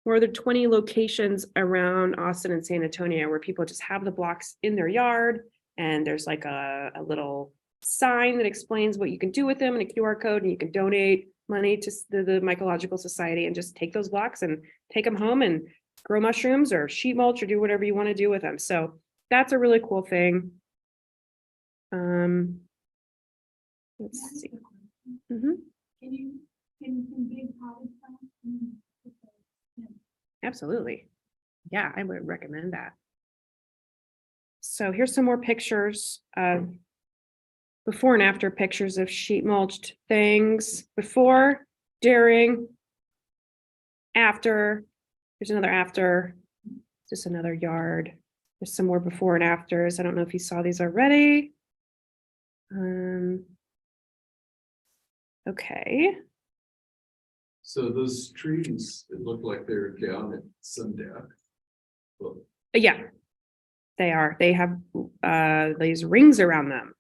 S1: more than 20 locations around Austin and San Antonio where people just have the blocks in their yard. And there's like a little sign that explains what you can do with them and a QR code, and you can donate money to the Mycological Society and just take those blocks and take them home and grow mushrooms or sheet mulch or do whatever you want to do with them. So that's a really cool thing. Let's see. Mhm.
S5: Can give how it's done?
S1: Absolutely. Yeah, I would recommend that. So here's some more pictures of before and after pictures of sheet mulched things. Before, during, after. There's another after. Just another yard. There's some more before and afters. I don't know if you saw these already. Okay.
S2: So those trees, it looked like they're down at sundown. Well,
S1: Yeah, they are. They have these rings around them.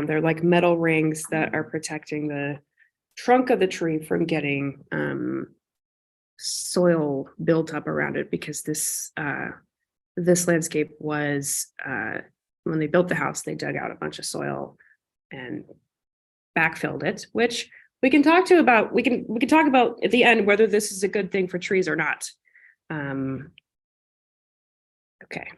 S1: They're like metal rings that are protecting the trunk of the tree from getting soil built up around it, because this landscape was when they built the house, they dug out a bunch of soil and backfilled it, which we can talk about at the end whether this is a good thing for trees or not. Okay.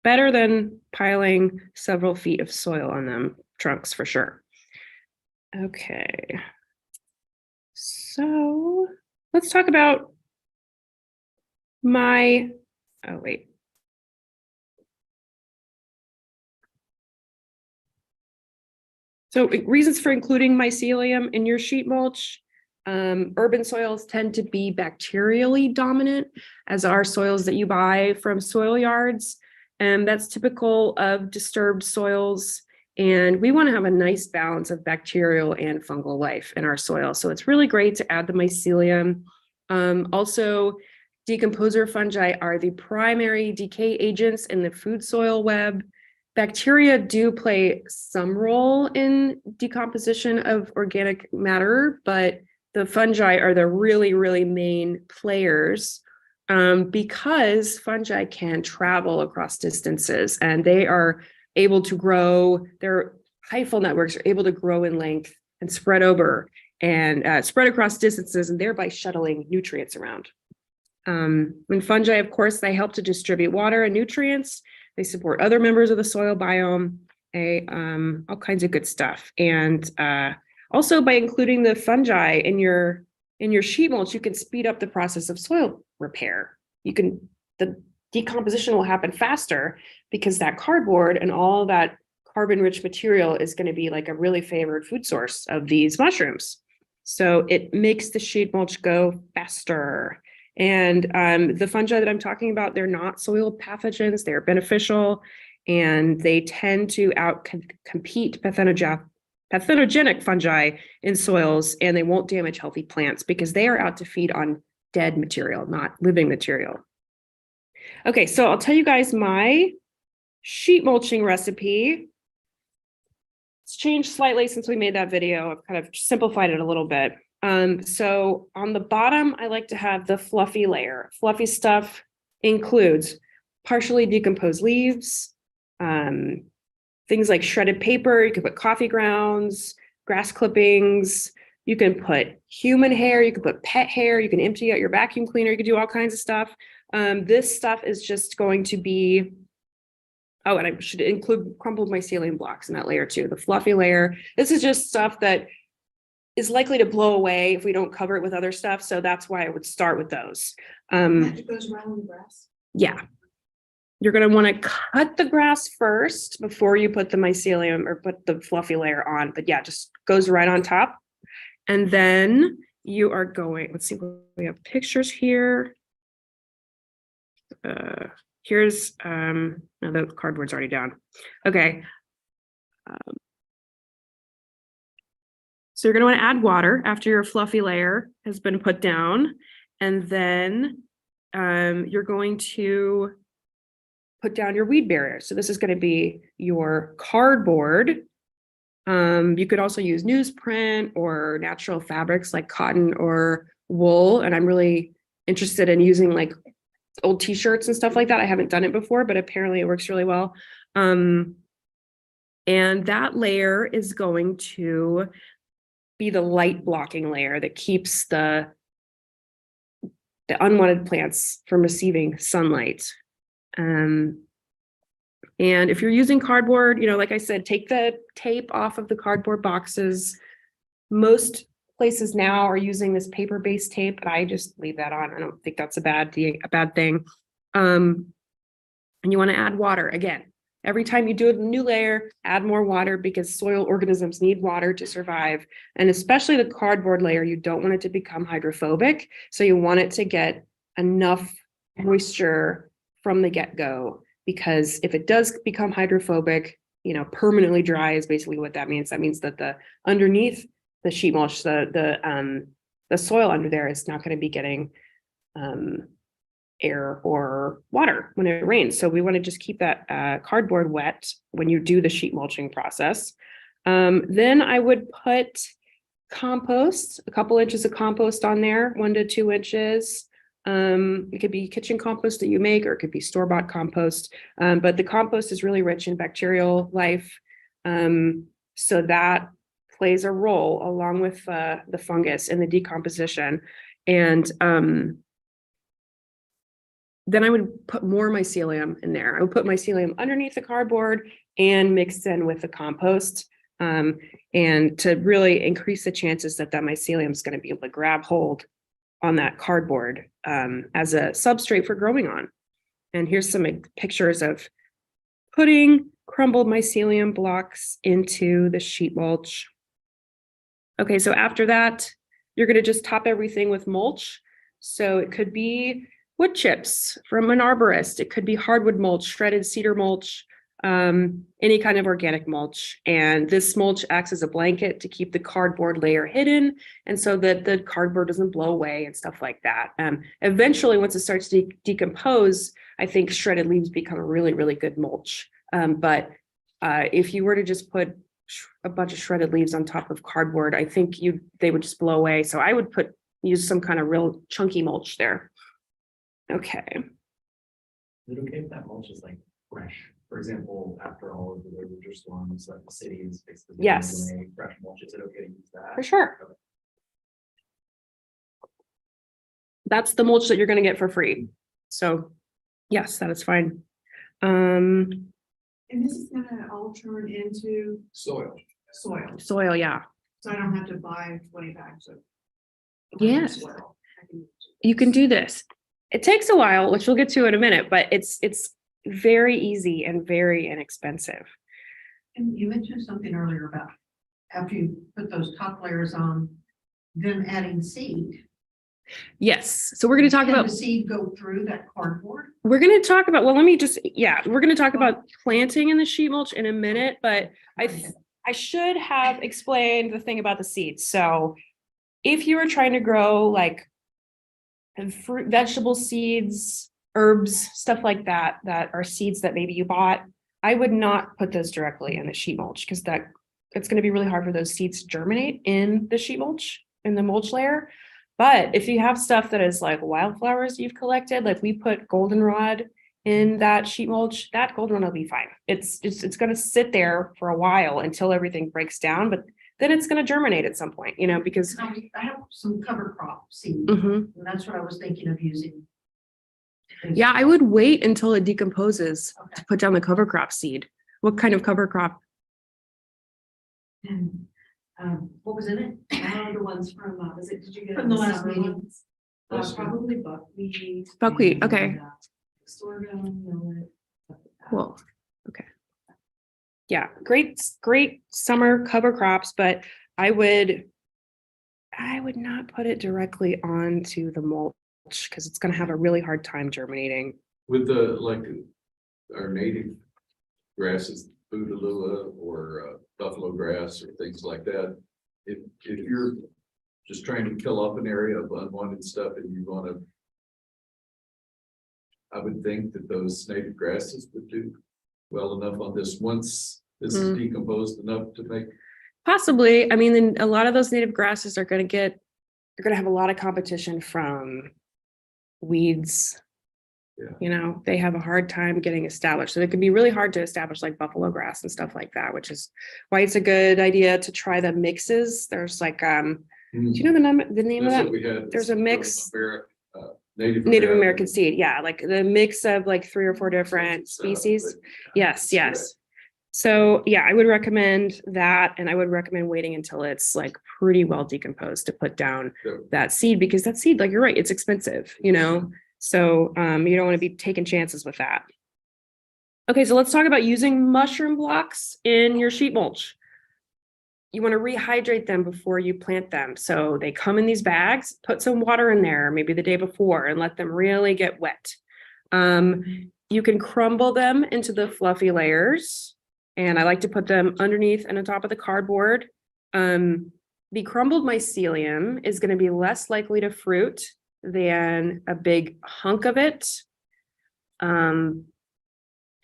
S1: Better than piling several feet of soil on them, trunks for sure. Okay. So let's talk about oh wait. So reasons for including mycelium in your sheet mulch. Urban soils tend to be bacterially dominant, as are soils that you buy from soil yards. And that's typical of disturbed soils. And we want to have a nice balance of bacterial and fungal life in our soil. So it's really great to add the mycelium. Also, decomposer fungi are the primary decay agents in the food soil web. Bacteria do play some role in decomposition of organic matter, but the fungi are the really, really main players, because fungi can travel across distances and they are able to grow. Their hyphal networks are able to grow in length and spread over and spread across distances, and thereby shuttling nutrients around. When fungi, of course, they help to distribute water and nutrients. They support other members of the soil biome, all kinds of good stuff. And also, by including the fungi in your sheet mulch, you can speed up the process of soil repair. The decomposition will happen faster because that cardboard and all that carbon-rich material is going to be like a really favored food source of these mushrooms. So it makes the sheet mulch go faster. And the fungi that I'm talking about, they're not soil pathogens, they're beneficial, and they tend to compete pathogenic fungi in soils, and they won't damage healthy plants because they are out to feed on dead material, not living material. Okay, so I'll tell you guys my sheet mulching recipe. It's changed slightly since we made that video. I've kind of simplified it a little bit. So on the bottom, I like to have the fluffy layer. Fluffy stuff includes partially decomposed leaves, things like shredded paper. You can put coffee grounds, grass clippings. You can put human hair. You can put pet hair. You can empty out your vacuum cleaner. You can do all kinds of stuff. This stuff is just going to be, oh, and I should include crumpled mycelium blocks in that layer too. The fluffy layer. This is just stuff that is likely to blow away if we don't cover it with other stuff. So that's why I would start with those.
S5: That goes around the grass.
S1: Yeah. You're going to want to cut the grass first before you put the mycelium or put the fluffy layer on. But yeah, just goes right on top. And then you are going, let's see, we have pictures here. Here's, no, the cardboard's already down. Okay. So you're going to want to add water after your fluffy layer has been put down. And then you're going to put down your weed barrier. So this is going to be your cardboard. You could also use newsprint or natural fabrics like cotton or wool. And I'm really interested in using like old t-shirts and stuff like that. I haven't done it before, but apparently it works really well. And that layer is going to be the light blocking layer that keeps the unwanted plants from receiving sunlight. And if you're using cardboard, like I said, take the tape off of the cardboard boxes. Most places now are using this paper-based tape, but I just leave that on. I don't think that's a bad thing. And you want to add water again. Every time you do a new layer, add more water because soil organisms need water to survive. And especially the cardboard layer, you don't want it to become hydrophobic. So you want it to get enough moisture from the get-go, because if it does become hydrophobic, permanently dry is basically what that means. That means that the underneath the sheet mulch, the soil under there is not going to be getting air or water when it rains. So we want to just keep that cardboard wet when you do the sheet mulching process. Then I would put compost, a couple inches of compost on there, 1 to 2 inches. It could be kitchen compost that you make, or it could be store-bought compost. But the compost is really rich in bacterial life. So that plays a role along with the fungus and the decomposition. And then I would put more mycelium in there. I would put mycelium underneath the cardboard and mixed in with the compost. And to really increase the chances that mycelium is going to be able to grab hold on that cardboard as a substrate for growing on. And here's some pictures of putting crumbled mycelium blocks into the sheet mulch. Okay, so after that, you're going to just top everything with mulch. So it could be wood chips from an arborist. It could be hardwood mulch, shredded cedar mulch, any kind of organic mulch. And this mulch acts as a blanket to keep the cardboard layer hidden, and so that the cardboard doesn't blow away and stuff like that. Eventually, once it starts to decompose, I think shredded leaves become a really, really good mulch. But if you were to just put a bunch of shredded leaves on top of cardboard, I think they would just blow away. So I would use some kind of real chunky mulch there. Okay.
S3: Is it okay if that mulch is like fresh? For example, after all of the winter storms that the city is fixing.
S1: Yes.
S3: Fresh mulch, is it okay to use that?
S1: For sure.
S3: Okay.
S1: That's the mulch that you're going to get for free. So yes, that is fine.
S5: And this is gonna all turn into
S2: Soil.
S1: Soil, yeah.
S5: so I don't have to buy 20 bags of.
S1: Yes.
S5: soil. I can
S1: You can do this. It takes a while, which we'll get to in a minute, but it's very easy and very inexpensive.
S8: And you mentioned something earlier about after you put those top layers on, them adding seed.
S1: Yes. So we're going to talk
S8: Can
S1: about,
S8: the seed go through that cardboard?
S1: well, let me just, we're going to talk about planting in the sheet mulch in a minute, but I should have explained the thing about the seeds. So if you were trying to grow like fruit, vegetable seeds, herbs, stuff like that, that are seeds that maybe you bought, I would not put those directly in the sheet mulch, because it's going to be really hard for those seeds to germinate in the sheet mulch, in the mulch layer. But if you have stuff that is like wildflowers you've collected, like we put goldenrod in that sheet mulch, that goldenrod will be fine. It's going to sit there for a while until everything breaks down, but then it's going to germinate at some point, because.
S8: I have some cover crop seed,
S1: Mhm.
S8: and that's what I was thinking of using.
S1: Yeah, I would wait until it decomposes
S8: Okay.
S1: to put down the cover crop seed. What kind of cover crop?
S8: And, what was in it?
S5: The ones from, did you get?
S8: From the last meeting.
S5: Ones?
S2: Last meeting.
S5: Probably buckwheat.
S1: Buckwheat, okay.
S5: and, sorghum, millet. stuff like that.
S1: Cool. Okay. Yeah, great summer cover crops, but I would not put it directly onto the mulch because it's going to have a really hard time germinating.
S2: With our native grasses, Bootalua or buffalo grass or things like that. If you're just trying to kill off an area of unwanted stuff and you want to I would think that those native grasses would do well enough on this once this is decomposed enough to make.
S1: Possibly. I mean, then a lot of those native grasses are going to have a lot of competition from weeds.
S2: Yeah.
S1: You know, they have a hard time getting established. So it can be really hard to establish like buffalo grass and stuff like that, which is why it's a good idea to try the mixes. There's like, do you know the name of
S2: That's
S1: that?
S2: what we had.
S1: There's a mix.
S2: Native
S1: American seed. Yeah. Like the mix of like 3 or 4 different species. Yes. Yes. So yeah, I would recommend that. And I would recommend waiting until it's like pretty well decomposed to put down that seed, because that seed, like you're right, it's expensive, you know? So you don't want to be taking chances with that. Okay, so let's talk about using mushroom blocks in your sheet mulch. You want to rehydrate them before you plant them. So they come in these bags, put some water in there, maybe the day before, and let them really get wet. You can crumble them into the fluffy layers. And I like to put them underneath and on top of the cardboard. The crumbled mycelium is going to be less likely to fruit than a big hunk of it.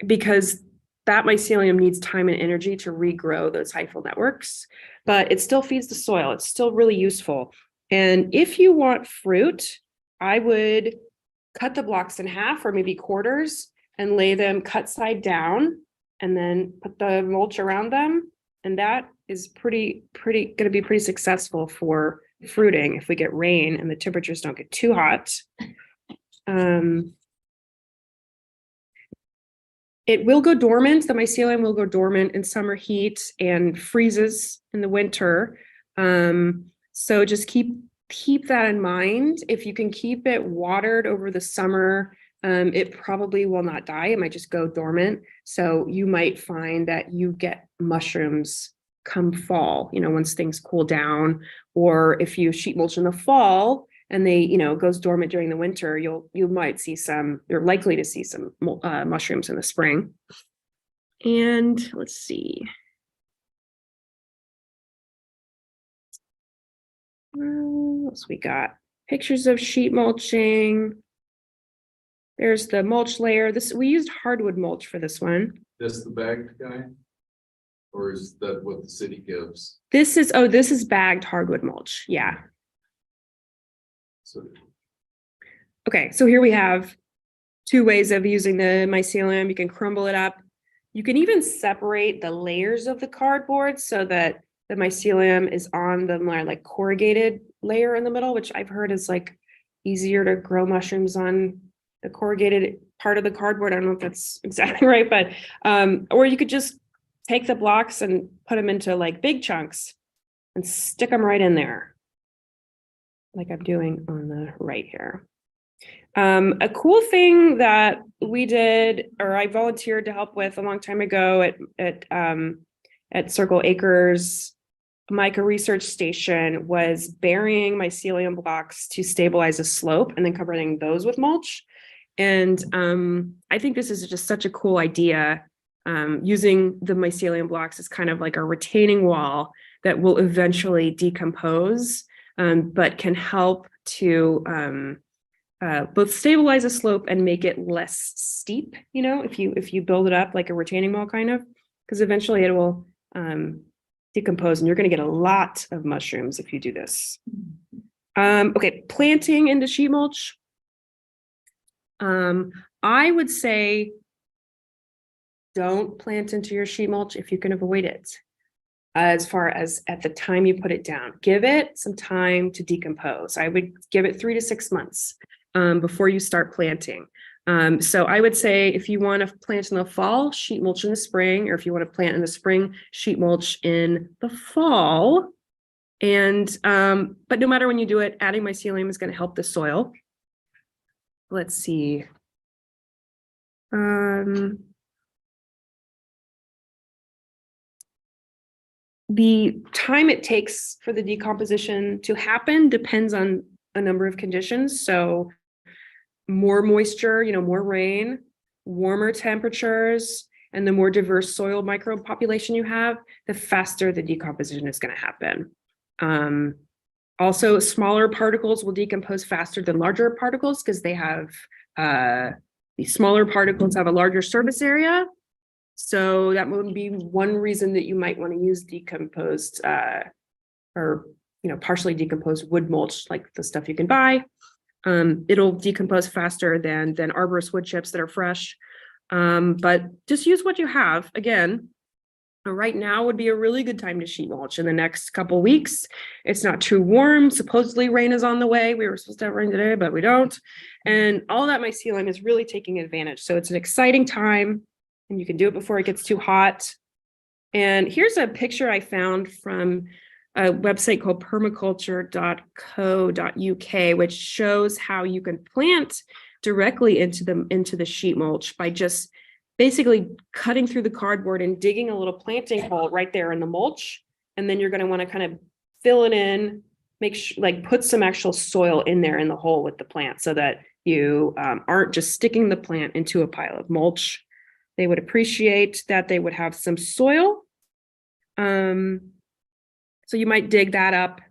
S1: Because that mycelium needs time and energy to regrow those hyphal networks, but it still feeds the soil. It's still really useful. And if you want fruit, I would cut the blocks in half or maybe quarters and lay them cut side down and then put the mulch around them. And that is going to be pretty successful for fruiting if we get rain and the temperatures don't get too hot. It will go dormant. The mycelium will go dormant in summer heat and freezes in the winter. So just keep that in mind. If you can keep it watered over the summer, it probably will not die. It might just go dormant. So you might find that you get mushrooms come fall, you know, once things cool down, or if you sheet mulch in the fall and they, you know, goes dormant during the winter, you might see you're likely to see some mushrooms in the spring. And let's see. What else we got? Pictures of sheet mulching. There's the mulch layer. We used hardwood mulch for this one.
S2: That's the bagged kind? Or is that what the city gives?
S1: This is bagged hardwood mulch. Yeah.
S2: So
S1: Okay, so here we have 2 ways of using the mycelium. You can crumble it up. You can even separate the layers of the cardboard so that the mycelium is on the more like corrugated layer in the middle, which I've heard is like easier to grow mushrooms on the corrugated part of the cardboard. I don't know if that's exactly right, but or you could just take the blocks and put them into like big chunks and stick them right in there, like I'm doing on the right here. A cool thing that we did, or I volunteered to help with a long time ago at Circle Acres Mica Research Station, was burying mycelium blocks to stabilize a slope and then covering those with mulch. And I think this is just such a cool idea. Using the mycelium blocks as kind of like a retaining wall that will eventually decompose, but can help to both stabilize a slope and make it less steep, you know, if you build it up like a retaining wall kind of, because eventually it will decompose and you're going to get a lot of mushrooms if you do this. Okay, planting into sheet mulch. I would say don't plant into your sheet mulch if you can avoid it. As far as at the time you put it down, give it some time to decompose. I would give it 3 to 6 months before you start planting. So I would say if you want to plant in the fall, sheet mulch in the spring, or if you want to plant in the spring, sheet mulch in the fall. And but no matter when you do it, adding mycelium is going to help the soil. Let's see. The time it takes for the decomposition to happen depends on a number of conditions. So more moisture, you know, more rain, warmer temperatures, and the more diverse soil microbe population you have, the faster the decomposition is going to happen. Also, smaller particles will decompose faster than larger particles because they have The smaller particles have a larger surface area. So that would be one reason that you might want to use decomposed or partially decomposed wood mulch, like the stuff you can buy. It'll decompose faster than arborist wood chips that are fresh. But just use what you have. Again, right now would be a really good time to sheet mulch in the next couple weeks. It's not too warm. Supposedly rain is on the way. We were supposed to have rain today, but we don't. And all that mycelium is really taking advantage. So it's an exciting time and you can do it before it gets too hot. And here's a picture I found from a website called permaculture.co.uk, which shows how you can plant directly into the sheet mulch by just basically cutting through the cardboard and digging a little planting hole right there in the mulch. And then you're going to want to kind of fill it in, put some actual soil in there in the hole with the plant so that you aren't just sticking the plant into a pile of mulch. They would appreciate that they would have some soil. So you might dig that up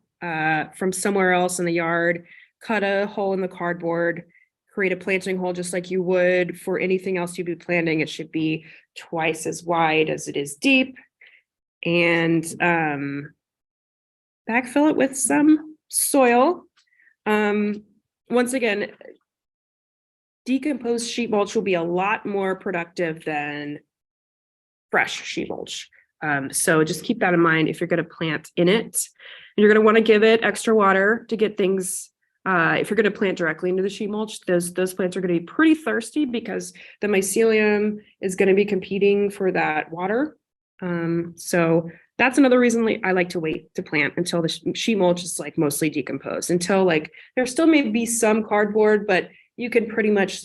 S1: from somewhere else in the yard, cut a hole in the cardboard, create a planting hole just like you would for anything else you'd be planting. It should be twice as wide as it is deep. And backfill it with some soil. Once again, decomposed sheet mulch will be a lot more productive than fresh sheet mulch. So just keep that in mind if you're going to plant in it. You're going to want to give it extra water to get things. If you're going to plant directly into the sheet mulch, those plants are going to be pretty thirsty because the mycelium is going to be competing for that water. So that's another reason I like to wait to plant until the sheet mulch is mostly decomposed, until there still may be some cardboard, but you can pretty much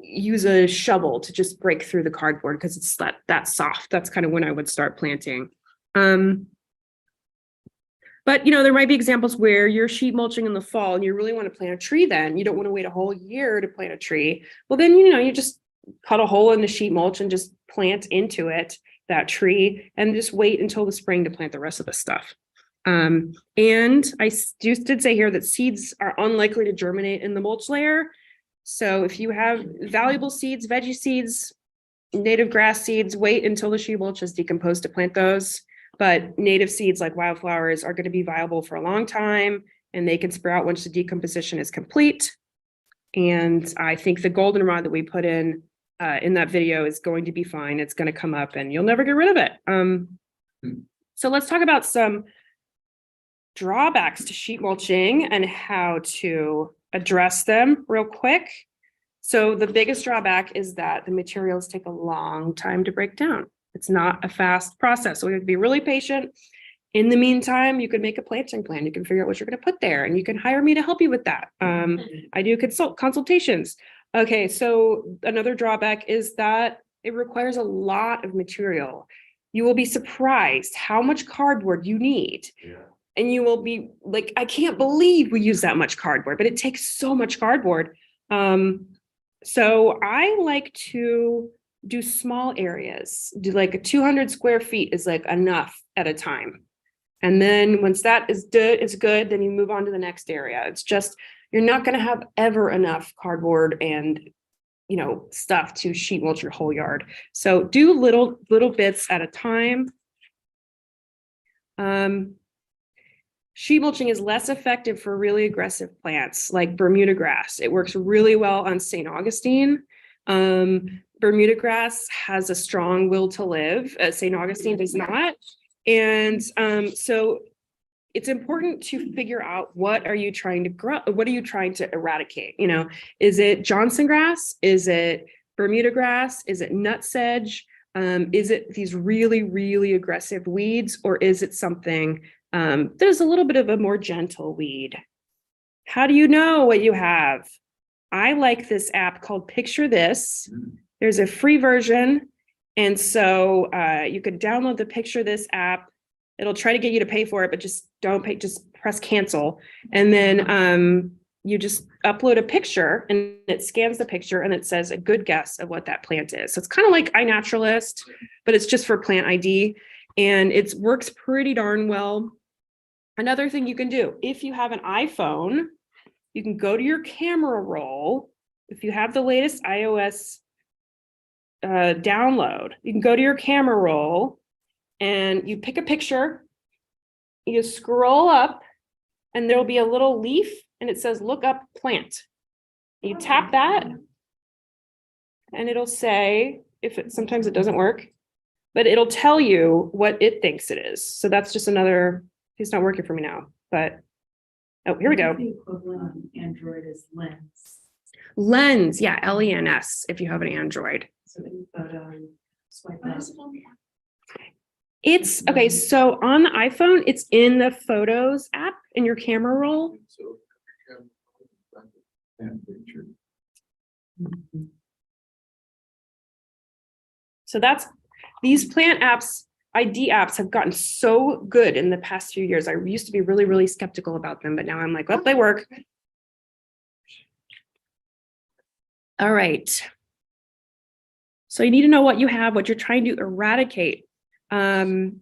S1: use a shovel to just break through the cardboard because it's that soft. That's kind of when I would start planting. But there might be examples where you're sheet mulching in the fall and you really want to plant a tree. Then you don't want to wait a whole year to plant a tree. Well, then you just cut a hole in the sheet mulch and just plant into it that tree and just wait until the spring to plant the rest of the stuff. And I did say here that seeds are unlikely to germinate in the mulch layer. So if you have valuable seeds, veggie seeds, native grass seeds, wait until the sheet mulch is decomposed to plant those. But native seeds like wildflowers are going to be viable for a long time and they can sprout once the decomposition is complete. And I think the goldenrod that we put in that video is going to be fine. It's going to come up and you'll never get rid of it. So let's talk about some drawbacks to sheet mulching and how to address them real quick. So the biggest drawback is that the materials take a long time to break down. It's not a fast process. So we have to be really patient. In the meantime, you can make a planting plan. You can figure out what you're going to put there and you can hire me to help you with that. I do consultations. Okay, so another drawback is that it requires a lot of material. You will be surprised how much cardboard you need. Yeah. And you will be like, I can't believe we use that much cardboard, but it takes so much cardboard. So I like to do small areas, do a 200 square feet is enough at a time. And then once that is good, then you move on to the next area. It's just, you're not going to have ever enough cardboard and, stuff to sheet mulch your whole yard. So do little bits at a time. Sheet mulching is less effective for really aggressive plants like Bermuda grass. It works really well on St. Augustine. Bermuda grass has a strong will to live. St. Augustine does not. And so it's important to figure out what are you trying to grow? What are you trying to eradicate? Is it Johnson grass? Is it Bermuda grass? Is it nutsedge? Is it these really, really aggressive weeds? Or is it something there's a little bit of a more gentle weed? How do you know what you have? I like this app called Picture This. There's a free version. And so you could download the Picture This app. It'll try to get you to pay for it, but just don't pay, just press cancel. And then you just upload a picture and it scans the picture and it says a good guess of what that plant is. So it's kind of like iNaturalist, but it's just for plant ID. And it works pretty darn well. Another thing you can do, if you have an iPhone, you can go to your camera roll if you have the latest iOS download, you can go to your camera roll and you pick a picture, you scroll up, and there'll be a little leaf and it says look up plant. You tap that and it'll say, sometimes it doesn't work, but it'll tell you what it thinks it is. So that's just another, it's not working for me now, but, oh, here we go.
S5: The equivalent on Android is Lens.
S1: Lens, yeah, LENS, if you have an Android.
S5: So in photo, swipe
S8: What
S5: up.
S8: is it on the app?
S1: It's, okay, so on the iPhone, it's in the Photos app in your camera roll.
S2: So.
S1: So that's, these plant apps, ID apps have gotten so good in the past few years. I used to be really, really skeptical about them, but now I'm like, well, they work. All right. So you need to know what you have, what you're trying to eradicate. Some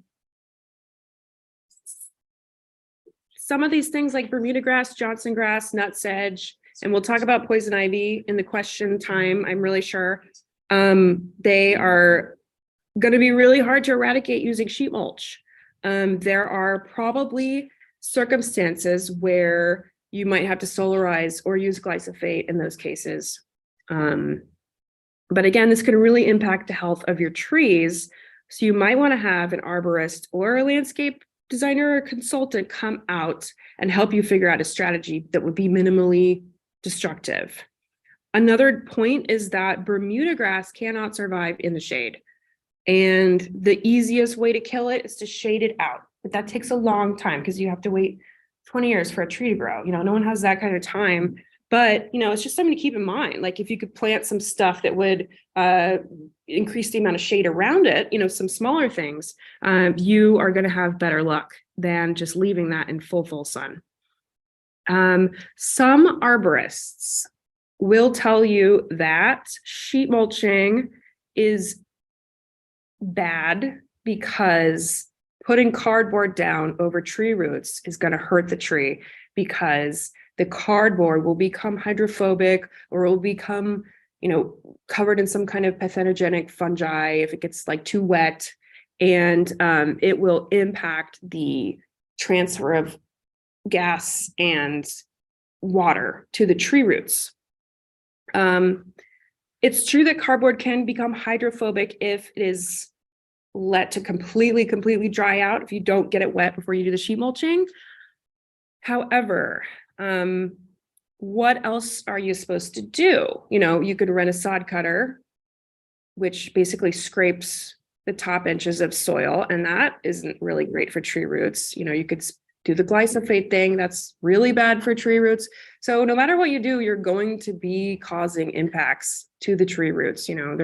S1: of these things like Bermuda grass, Johnson grass, nutsedge, and we'll talk about poison ivy in the question time, I'm really sure. They are going to be really hard to eradicate using sheet mulch. There are probably circumstances where you might have to solarize or use glyphosate in those cases. But again, this can really impact the health of your trees. So you might want to have an arborist or a landscape designer or consultant come out and help you figure out a strategy that would be minimally destructive. Another point is that Bermuda grass cannot survive in the shade. And the easiest way to kill it is to shade it out. But that takes a long time because you have to wait 20 years for a tree to grow. You know, no one has that kind of time. But, you know, it's just something to keep in mind. Like if you could plant some stuff that would increase the amount of shade around it, you know, some smaller things, you are going to have better luck than just leaving that in full sun. Some arborists will tell you that sheet mulching is bad because putting cardboard down over tree roots is going to hurt the tree because the cardboard will become hydrophobic or it will become, you know, covered in some kind of pathogenic fungi if it gets like too wet, and it will impact the transfer of gas and water to the tree roots. It's true that cardboard can become hydrophobic if it is let to completely dry out, if you don't get it wet before you do the sheet mulching. However, what else are you supposed to do? You know, you could rent a sod cutter, which basically scrapes the top inches of soil, and that isn't really great for tree roots. You know, you could do the glyphosate thing, that's really bad for tree roots. So no matter what you do, you're going to be causing impacts to the tree roots. You know,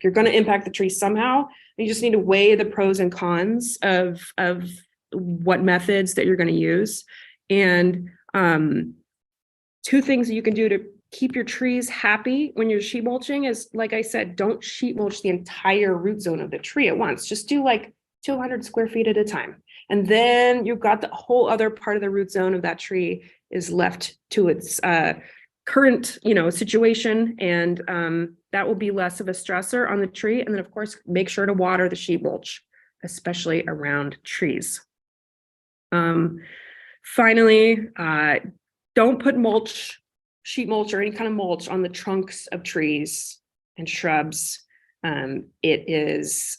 S1: you're going to impact the tree somehow. You just need to weigh the pros and cons of what methods that you're going to use. And two things that you can do to keep your trees happy when you're sheet mulching is, like I said, don't sheet mulch the entire root zone of the tree at once. Just do like 200 square feet at a time. And then you've got the whole other part of the root zone of that tree is left to its current, you know, situation. And that will be less of a stressor on the tree. And then of course, make sure to water the sheet mulch, especially around trees. Finally, don't put mulch, sheet mulch or any kind of mulch on the trunks of trees and shrubs. It is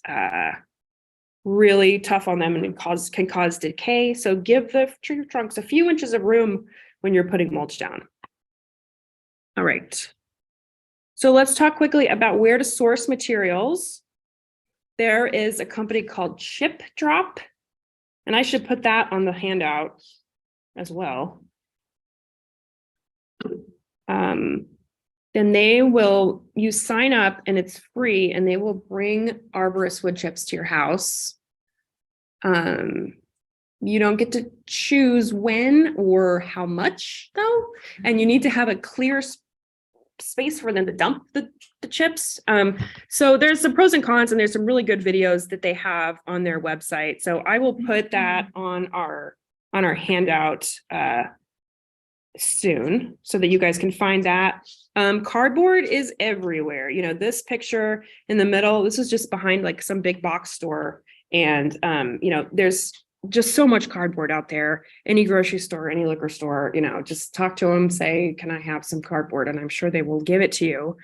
S1: really tough on them and can cause decay. So give the tree trunks a few inches of room when you're putting mulch down. All right. So let's talk quickly about where to source materials. There is a company called Chip Drop, and I should put that on the handout as well. Then you sign up and it's free, and they will bring arborist wood chips to your house. You don't get to choose when or how much though, and you need to have a clear space for them to dump the chips. So there's some pros and cons, and there's some really good videos that they have on their website. So I will put that on our handout soon so that you guys can find that. Cardboard is everywhere. You know, this picture in the middle, this is just behind like some big box store. And, you know, there's just so much cardboard out there. Any grocery store, any liquor store, you know, just talk to them, say, can I have some cardboard? And I'm sure they will give it to you.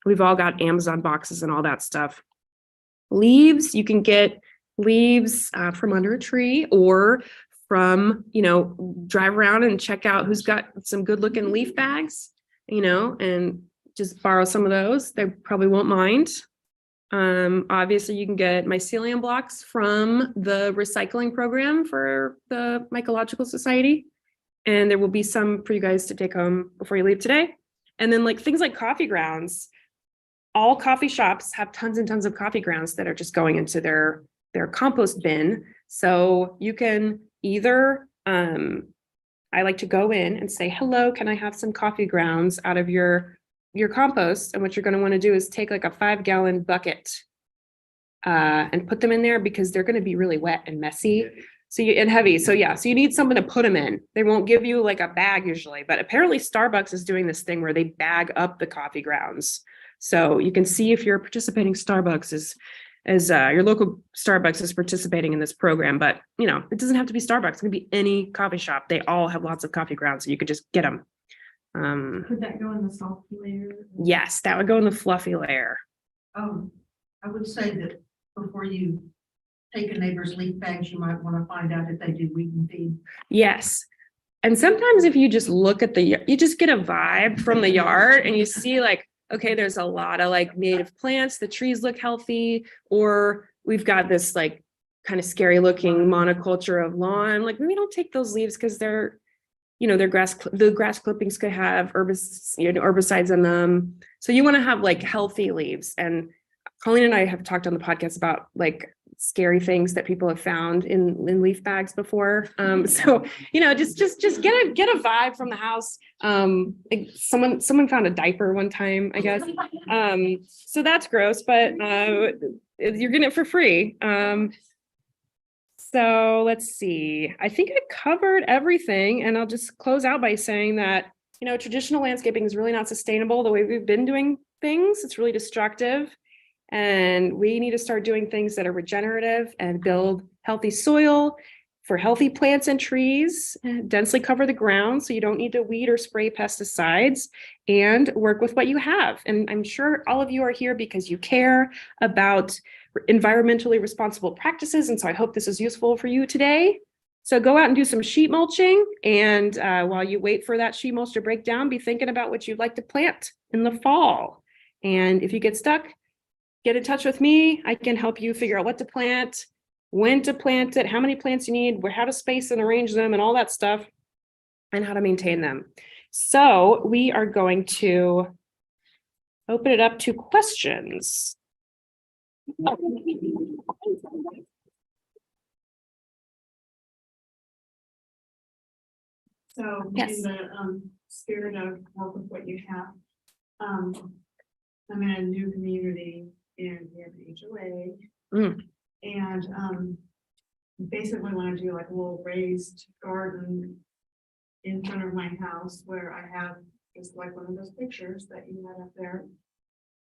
S1: We've all got Amazon boxes and all that stuff. Leaves, you can get leaves from under a tree or from, you know, drive around and check out who's got some good looking leaf bags, you know, and just borrow some of those. They probably won't mind. Obviously you can get mycelium blocks from the recycling program for the Mycological Society. And there will be some for you guys to take home before you leave today. And then like things like coffee grounds, all coffee shops have tons and tons of coffee grounds that are just going into their compost bin. So you can either, I like to go in and say, hello, can I have some coffee grounds out of your compost? And what you're going to want to do is take like a 5-gallon bucket and put them in there because they're going to be really wet and messy. So and heavy. So yeah, so you need something to put them in. They won't give you like a bag usually, but apparently Starbucks is doing this thing where they bag up the coffee grounds. So you can see if your participating Starbucks as your local Starbucks is participating in this program, but you know, it doesn't have to be Starbucks. It can be any coffee shop. They all have lots of coffee grounds, so you could just get them.
S5: Could that go in the soft layer?
S1: Yes, that would go in the fluffy layer.
S8: I would say that before you take a neighbor's leaf bags, you might want to find out if they do weed and feed.
S1: Yes. And sometimes if you just look at you just get a vibe from the yard and you see like, okay, there's a lot of like native plants, the trees look healthy, or we've got this like kind of scary looking monoculture of lawn. Like maybe don't take those leaves because they're, you know, the grass clippings could have herbicides in them. So you want to have like healthy leaves. And Colleen and I have talked on the podcast about like scary things that people have found in leaf bags before. So, you know, just get a vibe from the house. Like someone found a diaper one time, I guess. So that's gross, but you're getting it for free. So let's see. I think I covered everything, and I'll just close out by saying that, you know, traditional landscaping is really not sustainable the way we've been doing things. It's really destructive. And we need to start doing things that are regenerative and build healthy soil for healthy plants and trees, densely cover the ground so you don't need to weed or spray pesticides, and work with what you have. And I'm sure all of you are here because you care about environmentally responsible practices. And so I hope this is useful for you today. So go out and do some sheet mulching. And while you wait for that sheet mulch to break down, be thinking about what you'd like to plant in the fall. And if you get stuck, get in touch with me. I can help you figure out what to plant, when to plant it, how many plants you need, how to space and arrange them and all that stuff, and how to maintain them. So we are going to open it up to questions.
S5: So
S1: Yes.
S5: in the spirit of work with what you have, I'm in a new community and we have an HOA.
S1: Mm.
S5: And basically want to do like a little raised garden in front of my house where I have just like one of those pictures that you had up there.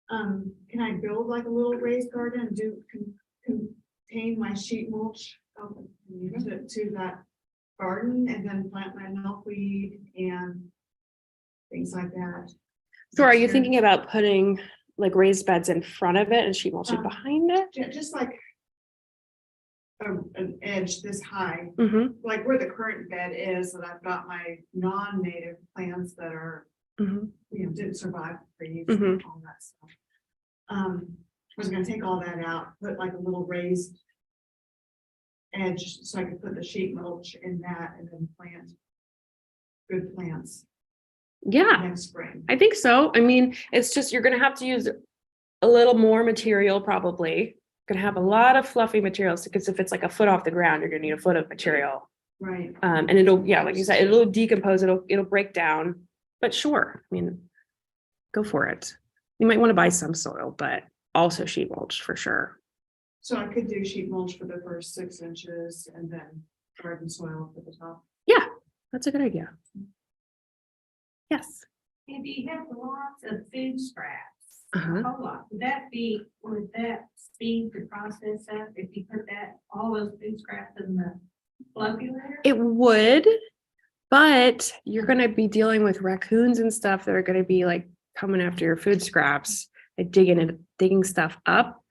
S5: Can I build like a little raised garden and contain my sheet mulch to that garden and then plant my milkweed and things like that?
S1: So are you thinking about putting like raised beds in front of it and sheet mulching behind it?
S5: Just like an edge this high,
S1: Mm-hmm.
S5: like where the current bed is, and I've got my non-native plants that are,
S1: Mm-hmm.
S5: you know, didn't survive freeze
S1: Mhm.
S5: and all that stuff. I was gonna take all that out, put like a little raised edge so I could put the sheet mulch in that and then plant good plants
S1: Yeah,
S5: next spring.
S1: I think so. I mean, it's just, you're gonna have to use a little more material probably. Gonna have a lot of fluffy materials because if it's like a foot off the ground, you're gonna need a foot of material.
S5: Right.
S1: And it'll, yeah, like you said, it'll decompose, it'll break down, but sure, I mean, go for it. You might want to buy some soil, but also sheet mulch for sure.
S5: So I could do sheet mulch for the first 6 inches and then garden soil for the top.
S1: Yeah, that's a good idea. Yes.
S9: If you have lots of food scraps, a
S1: Uh-huh.
S9: whole lot, would that speed the process up if you put all those food scraps in the floculator?
S1: It would, but you're gonna be dealing with raccoons and stuff that are gonna be like coming after your food scraps and digging stuff up.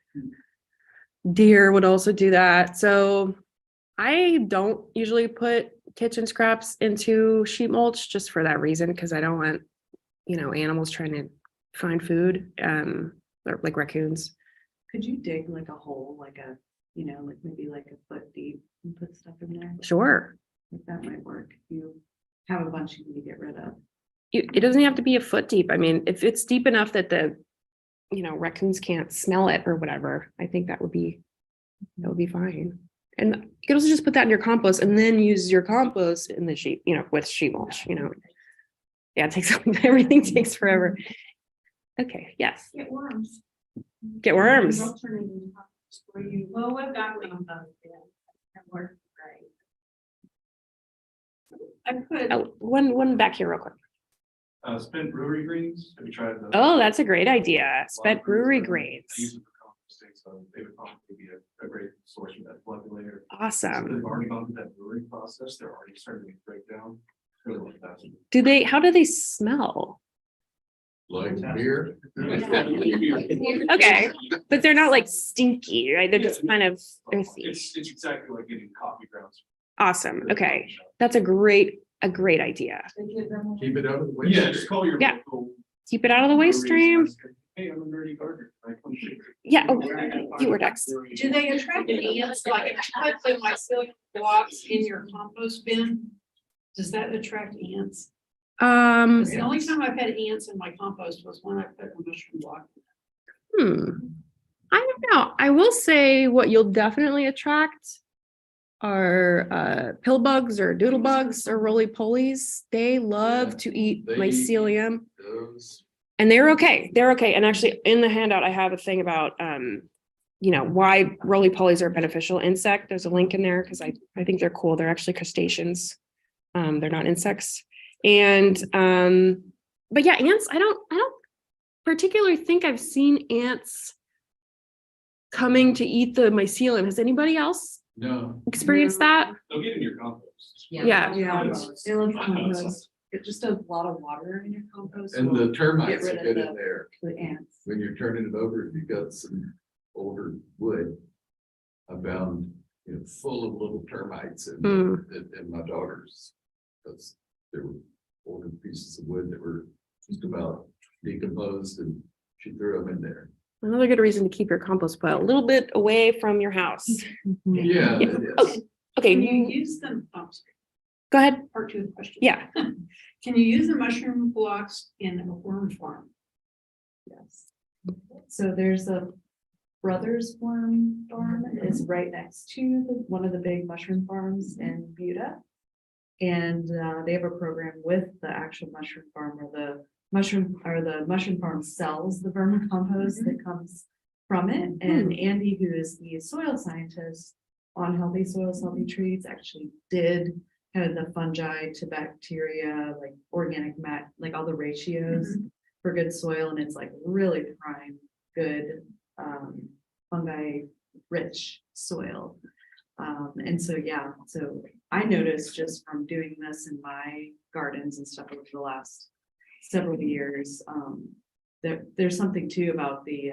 S1: Deer would also do that. So I don't usually put kitchen scraps into sheet mulch just for that reason, because I don't want, animals trying to find food, or like raccoons.
S7: Could you dig like a hole, like like maybe like a foot deep and put stuff in there?
S1: Sure.
S7: Like that might work. If you have a bunch you need to get rid of.
S1: It doesn't have to be a foot deep. I mean, if it's deep enough that the, raccoons can't smell it or whatever, I think that would be fine. And you can also just put that in your compost and then use your compost in the sheet, with sheet mulch, Yeah, it takes, everything takes forever. Okay, yes.
S9: Get worms.
S1: Get worms.
S9: They'll turn it into compost for you. Well, we've got compost, yeah. That works great. I put,
S1: Oh, one back here real quick.
S3: Spent brewery greens, have you tried those?
S1: Oh, that's a great idea. Spent brewery
S3: I use
S1: grains.
S3: it for composting, so they would probably be a great source for that floculator. So
S1: Awesome.
S3: they've already gone through that brewing process, they're already starting to break down. Really like that.
S1: How do they smell?
S2: Like beer.
S1: Okay, but they're not like stinky, right? They're just kind of earthy.
S3: It's exactly like getting coffee grounds.
S1: Awesome. Okay, that's a great idea.
S2: Keep it out of the way.
S3: Yeah, just call your.
S1: Yeah.
S3: local
S1: Keep it out of the waste stream.
S3: Hey, I'm a nerdy gardener.
S1: Yeah, oh, you were next.
S4: Do they attract ants? Like if you put the mycelium blocks in your compost bin, does that attract ants? 'Cause the only time I've had ants in my compost was when I put a mushroom block.
S1: I don't know. I will say what you'll definitely attract are pill bugs or doodle bugs or roly-polies. They love to eat
S2: They-
S1: mycelium.
S2: Those,
S1: And they're okay. They're okay. And actually in the handout, I have a thing about, why roly-polies are a beneficial insect. There's a link in there because I think they're cool. They're actually crustaceans. They're not insects. And, but yeah, ants, I don't particularly think I've seen ants coming to eat the mycelium. Has anybody else
S2: no,
S1: experienced that?
S3: They'll get in your compost.
S1: Yeah.
S7: Yeah,
S3: It's-
S7: it looks compost. It just does a lot of water in your compost.
S2: and the termites
S7: Get
S2: are
S7: rid
S2: good
S7: of
S2: in there.
S7: The ants.
S2: When you're turning it over, if you've got some older wood, I found, full of little termites in my daughters. Because there were older pieces of wood that were just about decomposed and she threw them in there.
S1: Another good reason to keep your compost pile a little bit away from your house.
S2: Yeah,
S1: Yeah.
S2: it
S1: Okay.
S2: is.
S4: Can you
S1: Okay,
S4: use them? Oh, sorry,
S1: go ahead.
S4: part two of the question.
S1: Yeah.
S4: Can you use the mushroom blocks in a worm farm?
S7: Yes. So there's a Brothers Worm Farm is right next to one of the big mushroom farms in Blvd. And they have a program with the actual mushroom farm where the mushroom farm sells the vermicompost that comes from it. And Andy, who is the soil scientist on Healthy Soils, Healthy Trees, actually did kind of the fungi to bacteria, like organic mat, like all the ratios for good soil. And it's like really prime, good fungi rich soil. And so, yeah, so I noticed just from doing this in my gardens and stuff over the last several years, that there's something too about the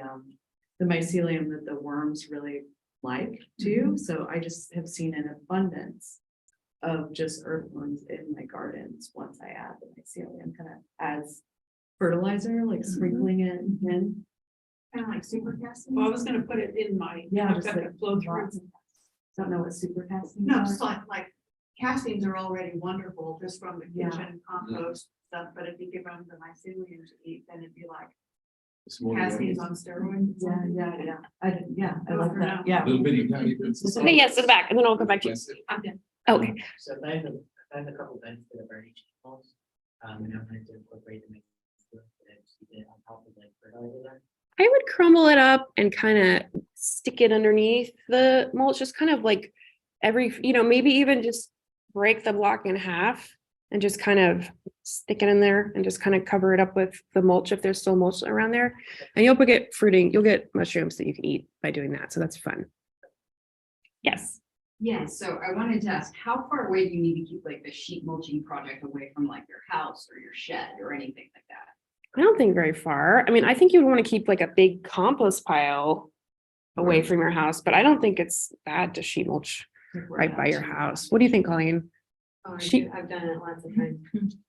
S7: mycelium that the worms really like too. So I just have seen an abundance of just earthworms in my gardens once I add the mycelium kind of as fertilizer, like sprinkling it in.
S5: Kind of like super casting.
S4: Well, I was gonna put it in my,
S7: Yeah,
S4: I've
S7: just
S4: got
S7: like
S4: the flow through.
S7: Don't know what super casting.
S5: No, just like castings are already wonderful just from the
S7: Yeah.
S5: kitchen compost stuff, but if you give them the mycelium to eat, then it'd be like
S2: It's more
S5: castings
S2: like
S5: on steroids.
S7: Yeah. I didn't, I like that. Yeah.
S2: little bitty tiny bits of
S1: Okay, yes, to the back, and then I'll come back to you. Okay.
S10: So I have a couple of benefits that are very cheap. And I'm going to incorporate them on top of like fertilizer.
S1: I would crumble it up and kind of stick it underneath the mulch, just kind of like maybe even just break the block in half and just kind of stick it in there and just kind of cover it up with the mulch if there's still mulch around there. And you'll get fruiting, you'll get mushrooms that you can eat by doing that. So that's fun. Yes.
S11: Yeah, so I wanted to ask, how far away do you need to keep like the sheet mulching project away from like your house or your shed or anything like that?
S1: I don't think very far. I mean, I think you would want to keep like a big compost pile away from your house, but I don't think it's bad to sheet mulch right by your house. What do you think, Colleen?
S12: Oh,
S1: I've
S12: done it lots of times.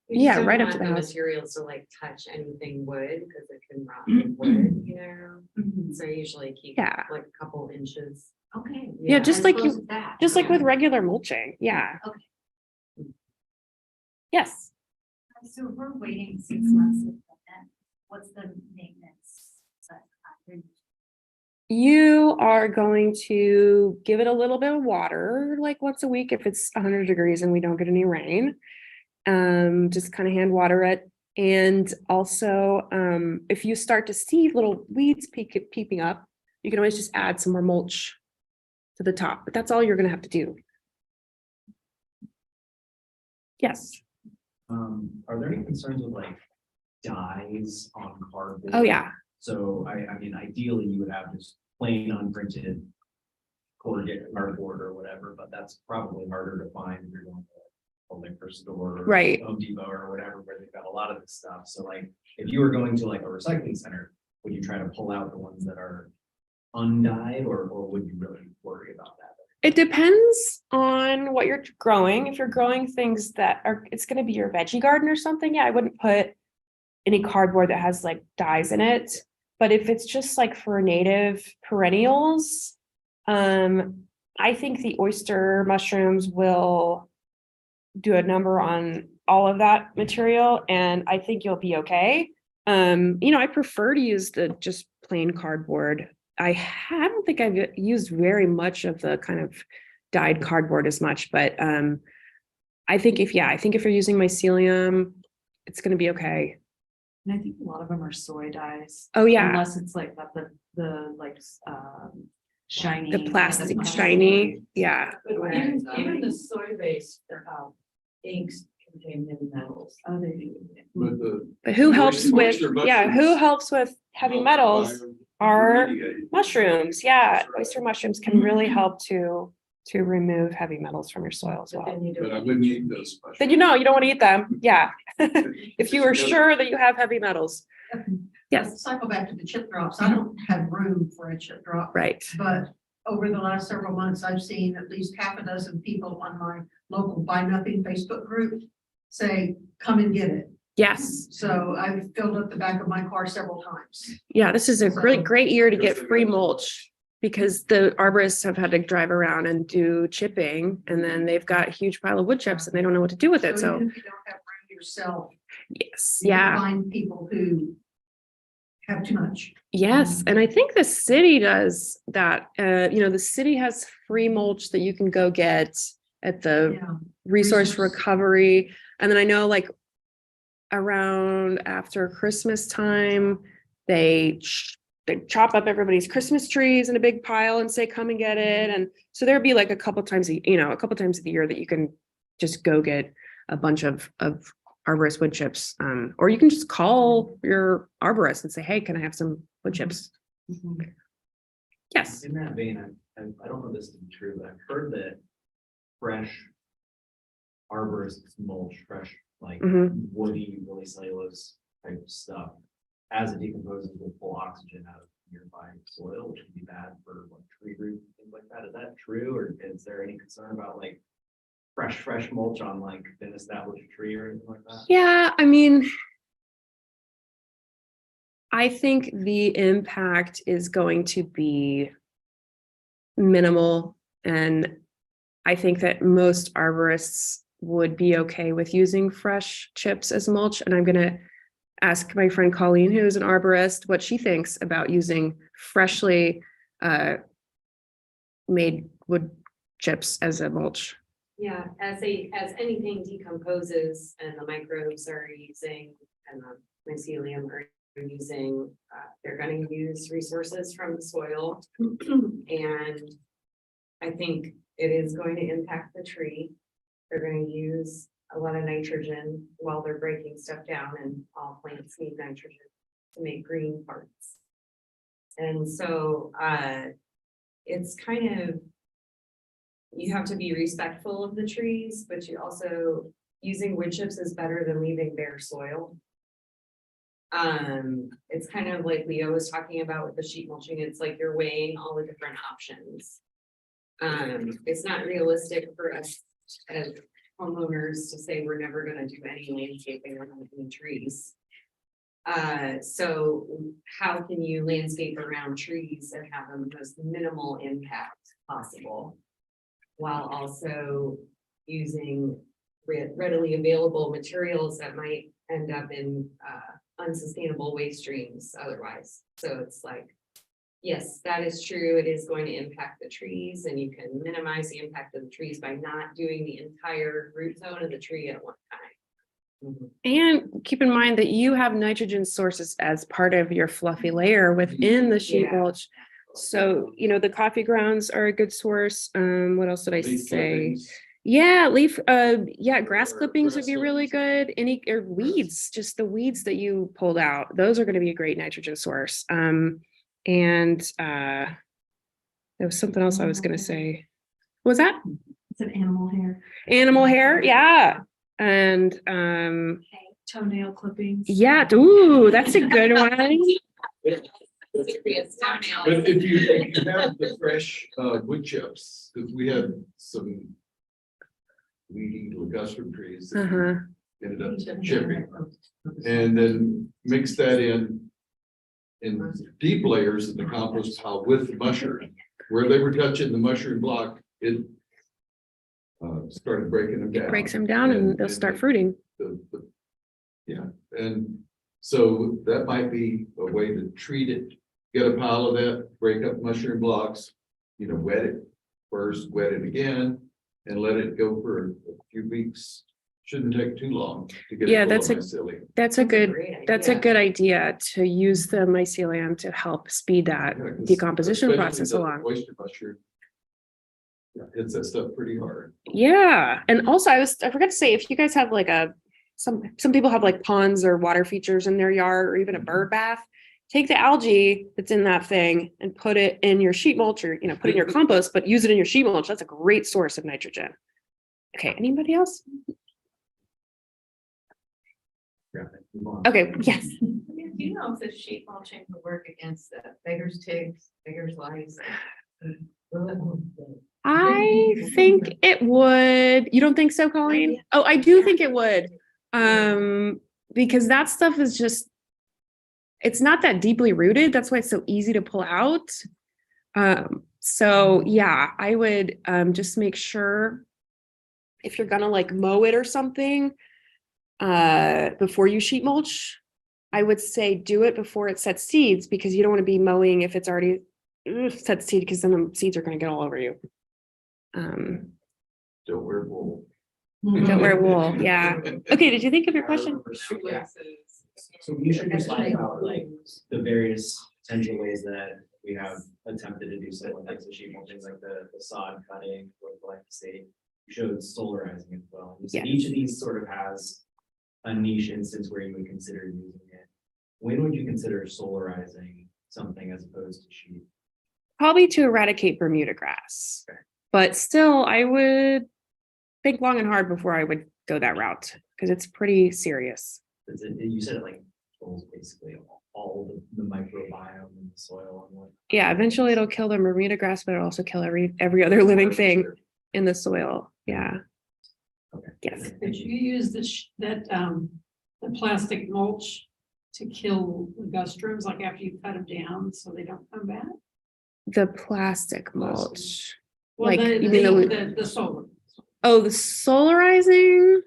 S1: Yeah, right up to the house.
S12: Materials to like touch anything wood because it can rot the wood, you know? So I usually keep
S1: Yeah.
S12: like a couple inches.
S11: Okay.
S1: Yeah, just
S11: as
S1: like
S11: close
S1: you,
S11: as that.
S1: just like with regular mulching. Yeah.
S11: Okay.
S1: Yes.
S9: So if we're waiting 6 months, then what's the maintenance?
S1: You are going to give it a little bit of water, like once a week if it's 100 degrees and we don't get any rain. Just kind of hand water it. And also, if you start to see little weeds peeping up, you can always just add some more mulch to the top, but that's all you're going to have to do. Yes.
S3: Are there any concerns with like dyes on cardboard?
S1: Oh, yeah.
S3: So I mean, ideally you would have just plain unprinted corrugated cardboard or whatever, but that's probably harder to find if you're going to a liquor store. Or
S1: Right.
S3: Home Depot or whatever, where they've got a lot of this stuff. So like, if you were going to like a recycling center, would you try to pull out the ones that are undyed or would you really worry about that?
S1: It depends on what you're growing. If you're growing things that are, it's going to be your veggie garden or something. Yeah, I wouldn't put any cardboard that has like dyes in it. But if it's just like for native perennials, I think the oyster mushrooms will do a number on all of that material, and I think you'll be okay. I prefer to use the just plain cardboard. I don't think I've used very much of the kind of dyed cardboard as much, but I think if you're using mycelium, it's going to be okay.
S7: And I think a lot of them are soy dyes.
S1: Oh yeah,
S7: Unless it's like got the like shiny.
S1: the plastic shiny. Yeah.
S4: But even the soy-based inks contain heavy metals.
S7: Oh, they do.
S2: But the.
S1: But who helps with,
S2: Oyster
S1: yeah, who
S2: mushrooms
S1: helps with heavy
S2: help
S1: metals
S2: by
S1: are
S2: remediating.
S1: mushrooms. Yeah, oyster mushrooms can really help to remove heavy metals from your soil as
S12: But
S1: well.
S12: then you
S2: But I
S12: don't.
S2: wouldn't eat those.
S1: Then you don't want to eat them. Yeah. If you are sure that you have heavy metals. Yes.
S8: Let's cycle back to the chip drops. I don't have room for a chip drop,
S1: Right.
S8: but over the last several months, I've seen at least half a dozen people on my local Buy Nothing Facebook group say, come and get it.
S1: Yes.
S8: So I've filled up the back of my car several times.
S1: Yeah, this is a great year to get free mulch because the arborists have had to drive around and do chipping, and then they've got a huge pile of wood chips and they don't know what to do with it. So
S8: even if you don't have room yourself,
S1: yes,
S8: you can
S1: yeah.
S8: find people who have too much.
S1: Yes, and I think the city does that. The city has free mulch that you can go get at the
S8: Yeah.
S1: resource recovery. And then I know like around after Christmas time, they chop up everybody's Christmas trees in a big pile and say, come and get it. And so there'd be like a couple times of the year that you can just go get a bunch of arborist wood chips. Or you can just call your arborist and say, hey, can I have some wood chips? Yes.
S3: In that vein, I don't know this to be true, but I've heard that fresh arborist mulch, fresh like woody, woolly cellulose type of stuff, as it decomposes, will pull oxygen out of nearby soil, which can be bad for like tree roots and things like that. Is that true, or is there any concern about like fresh mulch on like an established tree or anything like that?
S1: Yeah, I mean, I think the impact is going to be minimal, and I think that most arborists would be okay with using fresh chips as mulch. And I'm going to ask my friend Colleen, who is an arborist, what she thinks about using freshly made wood chips as a mulch.
S12: Yeah, as anything decomposes and the microbes are using and the mycelium are using, they're going to use resources from the soil. And I think it is going to impact the tree. They're going to use a lot of nitrogen while they're breaking stuff down, and all plants need nitrogen to make green parts. And so, it's kind of, you have to be respectful of the trees, but you also, using wood chips is better than leaving bare soil. It's kind of like Leo was talking about with the sheet mulching, it's like you're weighing all the different options. It's not realistic for us as homeowners to say we're never gonna do any landscaping or any trees. So how can you landscape around trees and have the most minimal impact possible? While also using readily available materials that might end up in unsustainable waste streams otherwise. So it's like, yes, that is true. It is going to impact the trees, and you can minimize the impact of the trees by not doing the entire root zone of the tree at one time.
S1: And keep in mind that you have nitrogen sources as part of your fluffy layer within the sheet
S12: Yeah.
S1: mulch. So, you know, the coffee grounds are a good source. What else did I
S2: Leaf
S1: say?
S2: clippings.
S1: Yeah, grass
S2: Or
S1: clippings would
S2: grass
S1: be really
S2: clippings.
S1: good. Any, or weeds, just the weeds that you pulled out, those are gonna be a great nitrogen source. There was something else I was gonna say. What was that?
S7: It's an animal hair.
S1: Animal hair, yeah. And,
S7: Toenail clippings.
S1: yeah, ooh, that's a good one.
S2: But if you have the fresh wood chips, because we had some weedy ligustrum trees that
S1: Uh-huh.
S2: ended up chipping, and then mix that in deep layers in the compost pile with the mushroom. Where they were touching the mushroom block, it started breaking them down.
S1: Breaks them down and they'll start fruiting.
S2: Yeah, and so that might be a way to treat it. Get a pile of that, break up mushroom blocks, you know, wet it first, wet it again, and let it go for a few weeks. Shouldn't take too long to get.
S1: Yeah,
S2: it
S1: that's
S2: full
S1: a-
S2: of mycelium.
S1: That's a good,
S12: great
S1: that's a
S12: idea.
S1: good idea to use the mycelium to help speed that
S2: Yeah, 'cause
S1: decomposition
S2: especially
S1: process
S2: the
S1: along.
S2: Oyster mushroom. Yeah, hits that stuff pretty hard.
S1: Yeah, and also I forgot to say, if you guys have like some people have like ponds or water features in their yard, or even a bird bath, take the algae that's in that thing and put it in your sheet mulch, or, you know, put it in your compost, but use it in your sheet mulch. That's a great source of nitrogen. Okay, anybody else?
S3: Yeah, move on.
S1: Okay, yes.
S11: Do you know if the sheet mulching would work against the beggars ticks, beggars lice?
S1: I think it would. You don't think so, Colleen? Oh, I do think it would. Because that stuff is just, it's not that deeply rooted. That's why it's so easy to pull out. So yeah, I would just make sure if you're gonna like mow it or something, before you sheet mulch, I would say do it before it sets seeds, because you don't want to be mowing if it's already set seed, because then the seeds are going to get all over you.
S2: Don't wear wool.
S1: Don't wear wool. Yeah. Okay. Did you think of your question?
S3: Yeah. So you should just talk about like the various potential ways that we have attempted to do something like the sheet mulching, like the sod cutting, or like say, you showed solarizing as well. You said
S1: Yeah.
S3: each of these sort of has a niche instance where you would consider using it. When would you consider solarizing something as opposed to sheet?
S1: Probably to eradicate Bermuda grass, but still I would think long and hard before I would go that route, because it's pretty serious.
S3: You said it like controls basically all the microbiome in the soil and what.
S1: Yeah. Eventually it'll kill the Bermuda grass, but it'll also kill every other living thing in the soil. Yeah.
S3: Okay.
S1: Yes.
S4: Could you use the plastic mulch to kill ligustrum, like after you cut them down so they don't come back?
S1: The plastic mulch.
S4: Well,
S1: Like,
S4: the,
S1: you mean
S4: the solar.
S1: Oh, the solarizing.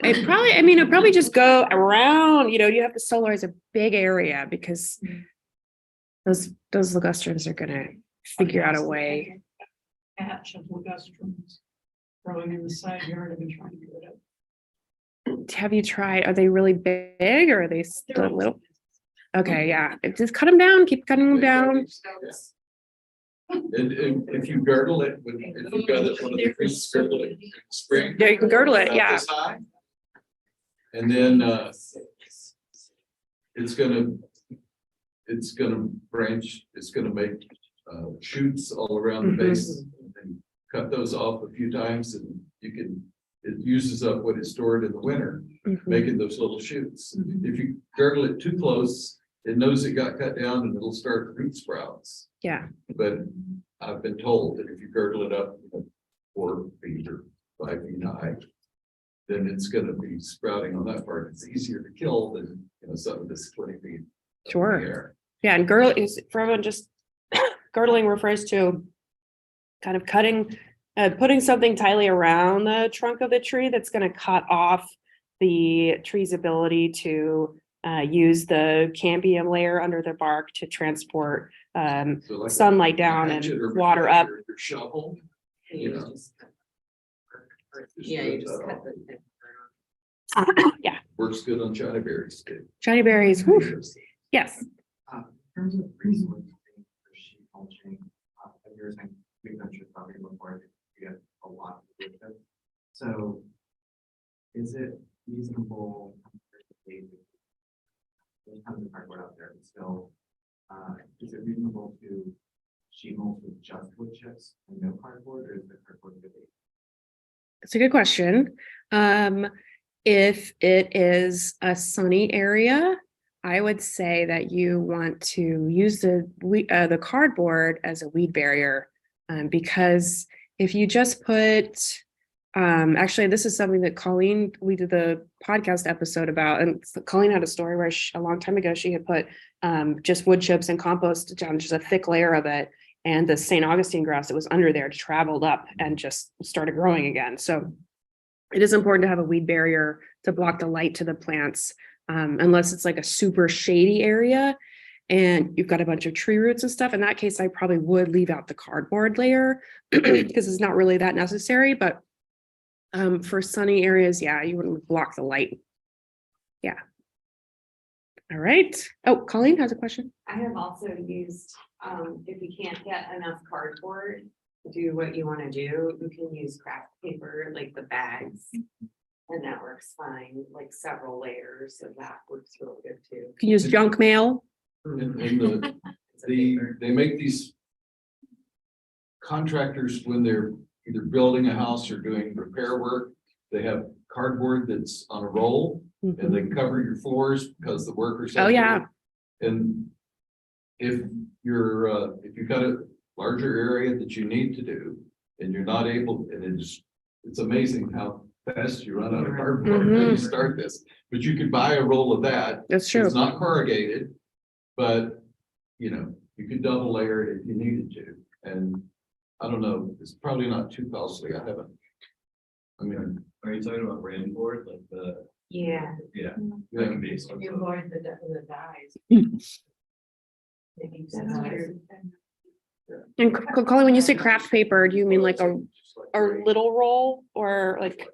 S1: It'd probably just go around, you know, you have to solarize a big area, because those ligustrums are gonna figure out a way.
S4: Patch of ligustrums growing in the side yard. I've been trying to get rid of.
S1: Have you tried, are they really big, or are they
S4: They're
S1: still
S4: all-
S1: little? Okay, yeah, just cut them down, keep cutting them down.
S2: And if you girdle it, if you've got one of the trees, girdle it in spring.
S1: Yeah, you can girdle it,
S2: about
S1: yeah.
S2: this high. And then, it's gonna branch, it's gonna make, shoots all around the base. And cut those off a few times and it uses up what is stored in the winter, making those little shoots. If you girdle it too close, it knows it got cut down and it'll start root sprouts.
S1: Yeah.
S2: But I've been told that if you girdle it up 4 feet or 5 feet high, then it's gonna be sprouting on that part. It's easier to kill than, something that's 20 feet. up in the
S1: Sure.
S2: air.
S1: Yeah, and girdle is for everyone just girdling refers to kind of putting something tightly around the trunk of the tree that's going to cut off the tree's ability to use the cambium layer under the bark to transport
S2: So like
S1: sunlight
S2: a
S1: down
S2: hatchet
S1: and
S2: or
S1: water up.
S2: your shovel.
S12: You
S2: know.
S12: just cut- Yeah, you just cut the.
S1: Yeah,
S2: Works good on China berries too.
S1: shiny berries. Whew. Yes.
S3: In terms of resources for sheep mulching, years and we've mentioned probably before that we get a lot of it. So is it reasonable? There's tons of cardboard out there, but still, is it reasonable to sheet mulch with just wood chips and no cardboard, or is the cardboard good?
S1: It's a good question. If it is a sunny area, I would say that you want to use the cardboard as a weed barrier, because if you just put, actually, this is something that Colleen, we did the podcast episode about, and Colleen had a story where a long time ago she had put just wood chips and compost down, just a thick layer of it, and the St. Augustine grass that was under there traveled up and just started growing again. So it is important to have a weed barrier to block the light to the plants, unless it's like a super shady area and you've got a bunch of tree roots and stuff. In that case, I probably would leave out the cardboard layer because it's not really that necessary. But for sunny areas, yeah, you wouldn't block the light. Yeah. All right. Oh, Colleen has a question.
S12: I have also used, if you can't get enough cardboard to do what you want to do, you can use craft paper, like the bags. And that works fine, like several layers, so that works really good too.
S1: You can use junk mail.
S2: And
S12: It's a paper.
S2: they make these contractors, when they're either building a house or doing repair work, they have cardboard that's on a roll and they cover your floors because the workers.
S1: Oh, yeah.
S2: And if you've got a larger area that you need to do and you're not able, and it's amazing how fast you run out of cardboard when you start this, but you could buy a roll of that.
S1: That's true.
S2: It's not corrugated, but you could double layer it if you needed to. And I don't know, it's probably not too costly. I mean,
S3: Are you talking about brand board, like the?
S12: Yeah.
S3: Yeah.
S2: yeah,
S3: That can be.
S12: You avoid the dyes.
S1: And Colleen, when you say craft paper, do you mean like a little roll or like,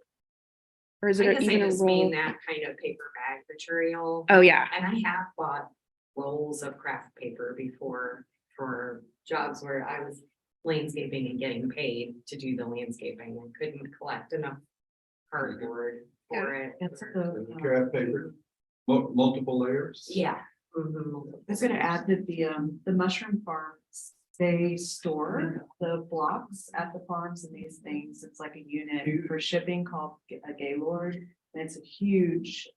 S1: or is it
S12: I guess I
S1: even a
S12: just mean
S1: roll?
S12: that kind of paper bag material.
S1: Oh, yeah.
S12: And I have bought rolls of craft paper before for jobs where I was landscaping and getting paid to do the landscaping and couldn't collect enough cardboard for it.
S7: That's
S2: craft paper, multiple layers.
S12: Yeah.
S7: I was gonna add that the mushroom farms, they store the blocks at the farms and these things. It's like a unit for shipping called a Gaylord. And it's a huge,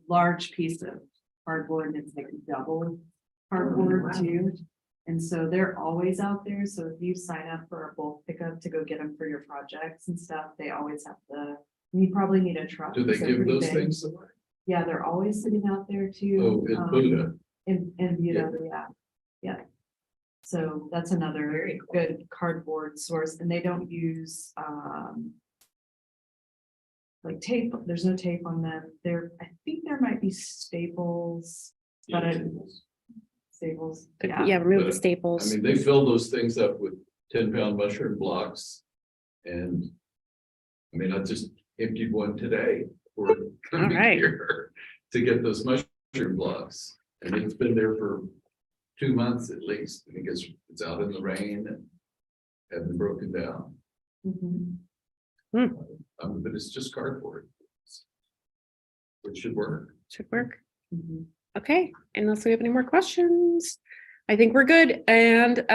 S7: large piece of cardboard, and it's like double cardboard too. And so they're always out there. So if you sign up for a bulk pickup to go get them for your projects and stuff, they always have you probably need a truck.
S2: Do they
S7: so
S2: give
S7: pretty
S2: those
S7: big.
S2: things away?
S7: Yeah, they're always sitting out there
S2: Oh,
S7: too.
S2: in Buddha.
S7: In Buda, yeah. So that's another
S12: Very cool.
S7: good cardboard source, and they don't use like tape. There's no tape on them. I think there might be staples, but staples.
S1: Yeah, remove the
S2: But,
S1: staples.
S2: I mean, they fill those things up with 10-pound mushroom blocks. And I mean, I just emptied one today for coming
S1: right.
S2: here to get those mushroom blocks. And it's been there for 2 months at least, and it's out in the rain and hasn't broken down. But it's just cardboard. It should work.
S1: Should work. Okay, unless we have any more questions, I think we're good. And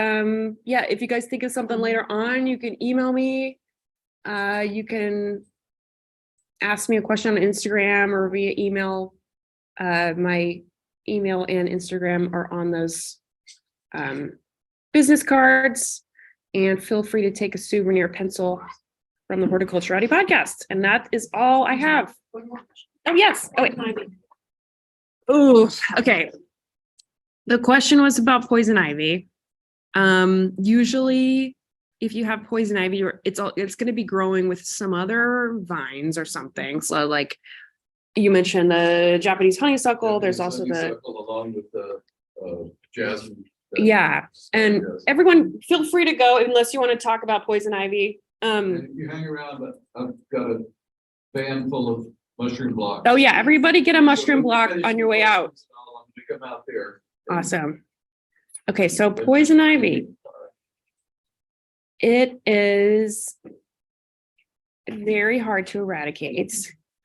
S1: yeah, if you guys think of something later on, you can email me. You can ask me a question on Instagram or via email. My email and Instagram are on those business cards. And feel free to take a souvenir pencil from the Horticulturati podcast. And that is all I have. Oh, yes. Oh, wait. Oh, okay. The question was about poison ivy. Usually if you have poison ivy, it's going to be growing with some other vines or something. So like you mentioned the Japanese honeysuckle, there's also the
S2: Honeysuckle along with the jasmine.
S1: Yeah, and everyone feel free to go unless you want to talk about poison ivy.
S2: And if you hang around, I've got a van full of mushroom blocks.
S1: Oh yeah, everybody get a mushroom block on your way out.
S2: Come out there.
S1: Awesome. Okay, so poison ivy. It is very hard to eradicate.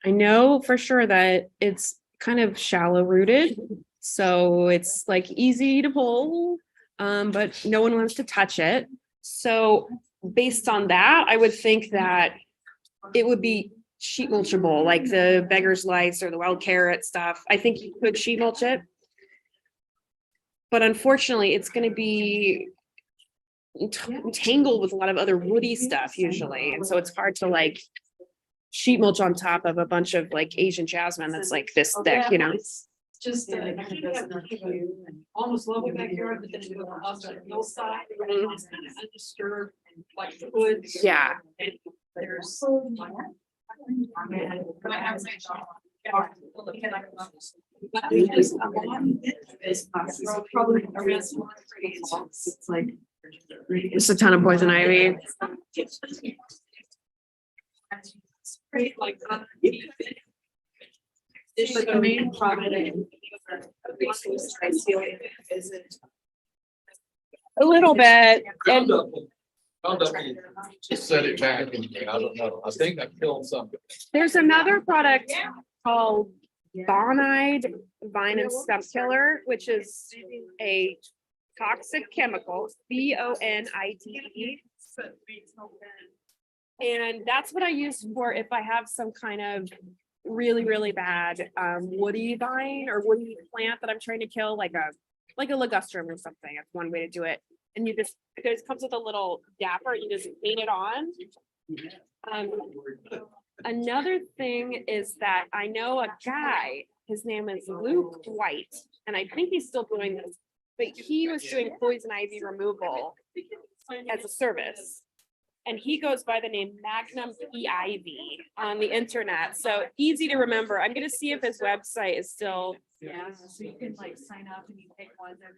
S1: I know for sure that it's kind of shallow rooted, so it's like easy to pull, but no one wants to touch it. So based on that, I would think that it would be sheet mulchable, like the beggar's lice or the wild carrot stuff. I think you could sheet mulch it. But unfortunately, it's going to be tangled with a lot of other woody stuff usually. And so it's hard to like sheet mulch on top of a bunch of like Asian jasmine that's like this thick, you know?
S4: Just almost level backyard, but then you go up the hillside, it's kind of undisturbed and like the woods.
S1: Yeah.
S4: And there's.
S7: It's like.
S1: It's a ton of poison ivy.
S4: But the main problem
S1: A little bit. And
S2: Just set it back and I don't know. I think I killed something.
S1: there's another product called Bonide Vine and Stump Killer, which is a toxic chemical, BONIDE. And that's what I use for if I have some kind of really, really bad woody vine or woody plant that I'm trying to kill, like a ligustrum or something. That's one way to do it. And you just, it comes with a little dapper, you just paint it on. Another thing is that I know a guy, his name is Luke White, and I think he's still doing this, but he was doing poison ivy removal as a service. And he goes by the name Magnum PIV on the internet. So easy to remember. I'm going to see if his website is still.
S7: Yeah, so you can like sign up and you pick one, they're